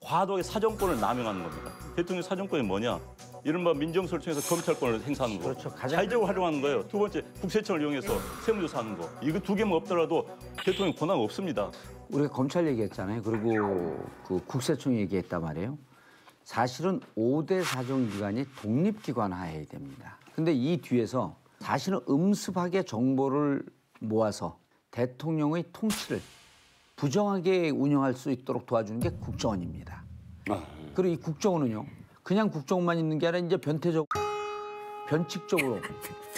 과도하게 사정권을 남용하는 겁니다. 대통령 사정권이 뭐냐? 이른바 민정수석을 통해서 검찰권을 행사하는 거. 그렇죠. 자의적으로 활용하는 거예요. 두 번째, 국세청을 이용해서 세무조사하는 거. 이거 두 개만 없더라도 대통령 권한 없습니다. 우리가 검찰 얘기했잖아요. 그리고 그 국세청 얘기했단 말이에요. 사실은 5대 사정기관이 독립기관 하에야 됩니다. 근데 이 뒤에서 사실은 음습하게 정보를 모아서 대통령의 통치를 부정하게 운영할 수 있도록 도와주는 게 국정원입니다. 그리고 이 국정원은요. 그냥 국정원만 있는 게 아니라 이제 변칙적으로.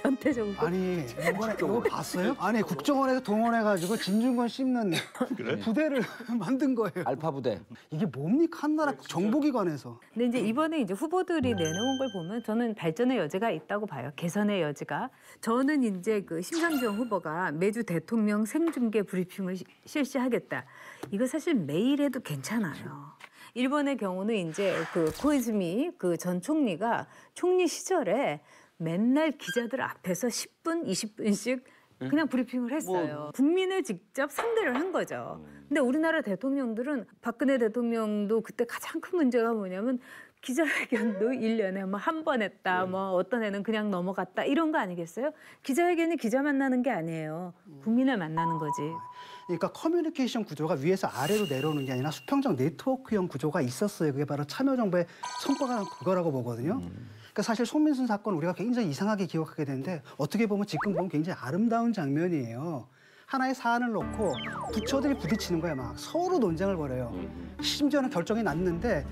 변태적으로. 아니 이번에 이거 봤어요? 아니 국정원에서 동원해가지고 진중권 씹는 그래? 부대를 만든 거예요. 알파 부대. 이게 뭡니까 한 나라 정보기관에서. 근데 이제 이번에 이제 후보들이 내놓은 걸 보면 저는 발전의 여지가 있다고 봐요. 개선의 여지가. 저는 이제 그 심상정 후보가 매주 대통령 생중계 브리핑을 실시하겠다. 이거 사실 매일 해도 괜찮아요. 일본의 경우는 이제 그 코이즈미 그 전 총리가 총리 시절에 맨날 기자들 앞에서 10분, 20분씩 그냥 브리핑을 했어요. 국민을 직접 상대를 한 거죠. 근데 우리나라 대통령들은 박근혜 대통령도 그때 가장 큰 문제가 뭐냐면 기자회견도 1년에 뭐 한 번 했다, 뭐 어떤 애는 그냥 넘어갔다 이런 거 아니겠어요? 기자회견이 기자 만나는 게 아니에요. 국민을 만나는 거지. 그러니까 커뮤니케이션 구조가 위에서 아래로 내려오는 게 아니라 수평적 네트워크형 구조가 있었어요. 그게 바로 참여정부의 성과가 그거라고 보거든요. 그러니까 사실 손민순 사건 우리가 굉장히 이상하게 기억하게 되는데 어떻게 보면 지금 보면 굉장히 아름다운 장면이에요. 하나의 사안을 놓고 부처들이 부딪히는 거야. 막 서로 논쟁을 벌여요. 심지어는 결정이 났는데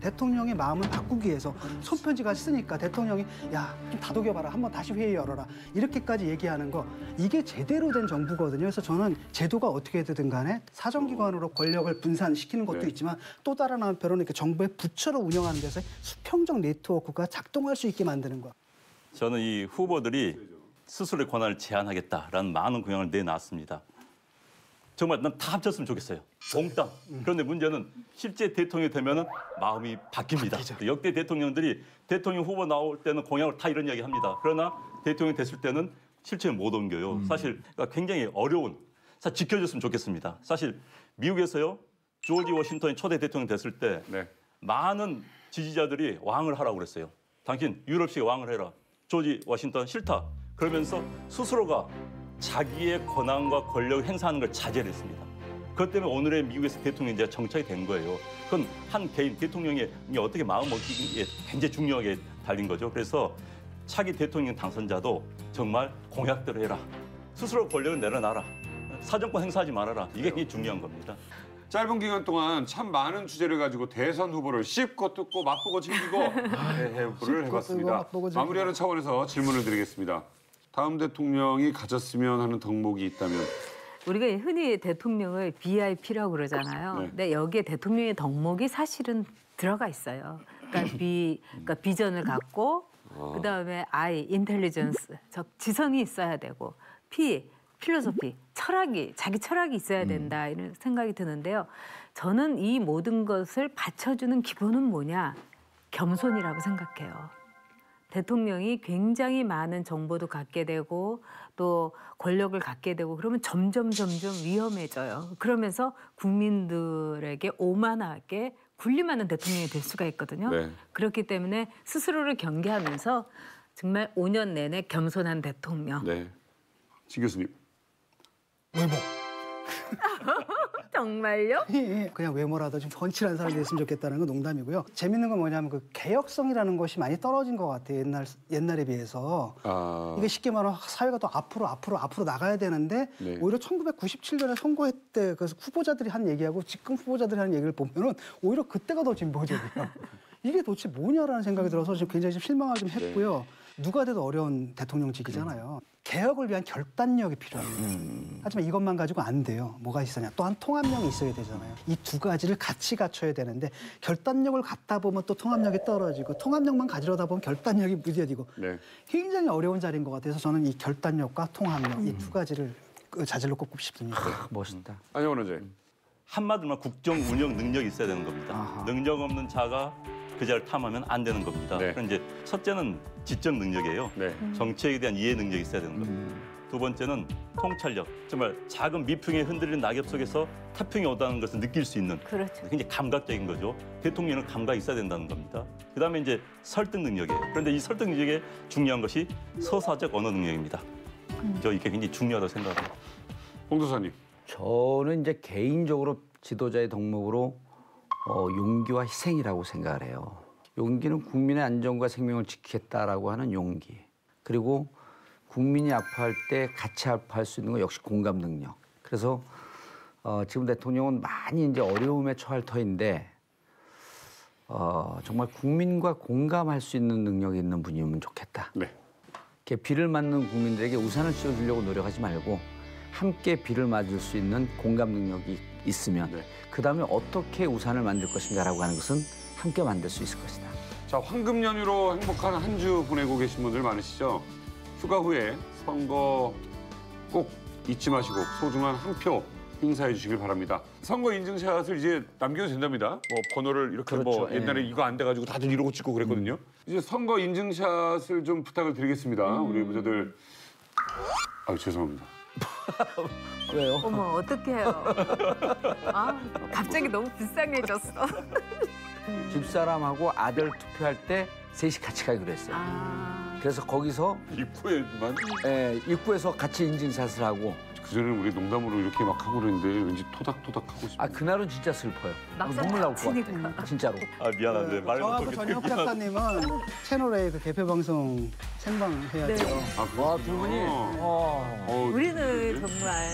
대통령의 마음을 바꾸기 위해서 손편지가 쓰니까 대통령이 야, 좀 다독여봐라. 한번 다시 회의 열어라. 이렇게까지 얘기하는 거 이게 제대로 된 정부거든요. 그래서 저는 제도가 어떻게 되든 간에 사정기관으로 권력을 분산시키는 것도 있지만 또 다른 한편으로는 정부의 부처를 운영하는 데서 수평적 네트워크가 작동할 수 있게 만드는 거. 저는 이 후보들이 스스로의 권한을 제한하겠다라는 많은 공약을 내놨습니다. 정말 난 다 합쳤으면 좋겠어요. 몽땅. 그런데 문제는 실제 대통령이 되면은 마음이 바뀝니다. 역대 대통령들이 대통령 후보 나올 때는 공약을 다 이런 이야기 합니다. 그러나 대통령이 됐을 때는 실체를 못 옮겨요. 사실 굉장히 어려운, 사실 지켜줬으면 좋겠습니다. 사실 미국에서요, 조지 워싱턴이 초대 대통령 됐을 때 많은 지지자들이 왕을 하라고 그랬어요. 당신 유럽식 왕을 해라. 조지 워싱턴 싫다. 그러면서 스스로가 자기의 권한과 권력을 행사하는 걸 자제를 했습니다. 그것 때문에 오늘의 미국에서 대통령제가 정착이 된 거예요. 그건 한 개인 대통령이 어떻게 마음 먹기에 굉장히 중요하게 달린 거죠. 그래서 차기 대통령 당선자도 정말 공약대로 해라. 스스로 권력을 내려놔라. 사정권 행사하지 말아라. 이게 굉장히 중요한 겁니다. 짧은 기간 동안 참 많은 주제를 가지고 대선 후보를 씹고 뜯고 맛보고 즐기고 해보를 해봤습니다. 마무리하는 차원에서 질문을 드리겠습니다. 다음 대통령이 가졌으면 하는 덕목이 있다면? 우리가 흔히 대통령을 VIP라고 그러잖아요. 근데 여기에 대통령의 덕목이 사실은 들어가 있어요. 그러니까 비전을 갖고 그다음에 I, 인텔리전스, 지성이 있어야 되고 P, 필로소피, 자기 철학이 있어야 된다 이런 생각이 드는데요. 저는 이 모든 것을 받쳐주는 기본은 뭐냐? 겸손이라고 생각해요. 대통령이 굉장히 많은 정보도 갖게 되고 또 권력을 갖게 되고 그러면 점점 위험해져요. 그러면서 국민들에게 오만하게 군림하는 대통령이 될 수가 있거든요. 네. 그렇기 때문에 스스로를 경계하면서 정말 5년 내내 겸손한 대통령. 네. 진 교수님. 외모. 정말요? 그냥 외모라도 좀 펀치라는 사람이 됐으면 좋겠다는 건 농담이고요. 재밌는 건 뭐냐면 그 개혁성이라는 것이 많이 떨어진 것 같아요. 옛날에 비해서. 이게 쉽게 말하면 사회가 더 앞으로 나가야 되는데 네. 오히려 1997년에 선거회 때 그래서 후보자들이 한 얘기하고 지금 후보자들이 하는 얘기를 보면은 오히려 그때가 더 진보적이에요. 이게 도대체 뭐냐라는 생각이 들어서 지금 굉장히 좀 실망을 좀 했고요. 누가 돼도 어려운 대통령직이잖아요. 개혁을 위한 결단력이 필요합니다. 하지만 이것만 가지고 안 돼요. 뭐가 있으냐. 또한 통합력이 있어야 되잖아요. 이 두 가지를 같이 갖춰야 되는데 결단력을 갖다 보면 또 통합력이 떨어지고 통합력만 가지러다 보면 결단력이 무뎌지고 네. 굉장히 어려운 자리인 것 같아서 저는 이 결단력과 통합력 이 두 가지를 자질로 꼽고 싶습니다. 멋있다. 안녕원 원장님. 한마디로 국정 운영 능력이 있어야 되는 겁니다. 능력 없는 자가 그 자리를 탐하면 안 되는 겁니다. 네. 그럼 이제 첫째는 지적 능력이에요. 네. 정책에 대한 이해 능력이 있어야 되는 겁니다. 두 번째는 통찰력. 정말 작은 미풍에 흔들리는 낙엽 속에서 태풍이 오다는 것을 느낄 수 있는 그렇죠. 굉장히 감각적인 거죠. 대통령은 감각이 있어야 된다는 겁니다. 그다음에 이제 설득 능력이에요. 그런데 이 설득 능력에 중요한 것이 서사적 언어 능력입니다. 저 이게 굉장히 중요하다고 생각합니다. 홍 도사님. 저는 이제 개인적으로 지도자의 덕목으로 용기와 희생이라고 생각을 해요. 용기는 국민의 안전과 생명을 지키겠다라고 하는 용기. 그리고 국민이 아파할 때 같이 아파할 수 있는 건 역시 공감 능력. 그래서 지금 대통령은 많이 이제 어려움에 처할 터인데 정말 국민과 공감할 수 있는 능력이 있는 분이면 좋겠다. 네. 이렇게 비를 맞는 국민들에게 우산을 씌워주려고 노력하지 말고 함께 비를 맞을 수 있는 공감 능력이 있으면 그다음에 어떻게 우산을 만들 것인가라고 하는 것은 함께 만들 수 있을 것이다. 자, 황금 연휴로 행복한 한 주 보내고 계신 분들 많으시죠? 휴가 후에 선거 꼭 잊지 마시고 소중한 한 표 행사해 주시길 바랍니다. 선거 인증샷을 이제 남겨도 된답니다. 뭐 번호를 이렇게 뭐 옛날에 이거 안 돼가지고 다들 이러고 찍고 그랬거든요. 이제 선거 인증샷을 좀 부탁을 드리겠습니다. 우리 부자들. 아, 죄송합니다. 왜요? 어머, 어떡해요. 아, 갑자기 너무 불쌍해졌어. 집사람하고 아들 투표할 때 셋이 같이 가기로 했어요. 그래서 거기서 입구에만? 네, 입구에서 같이 인증샷을 하고. 그전에는 우리 농담으로 이렇게 막 하고 그랬는데 왠지 토닥토닥 하고 싶어요. 아, 그날은 진짜 슬퍼요. 막상 눈물 나올 것 다치니까. 같아. 진짜로. 아, 미안한데 말 저하고 전혁 작가님은 채널A 그 개표 방송 생방해야죠. 네. 아, 두 분이. 우리는 정말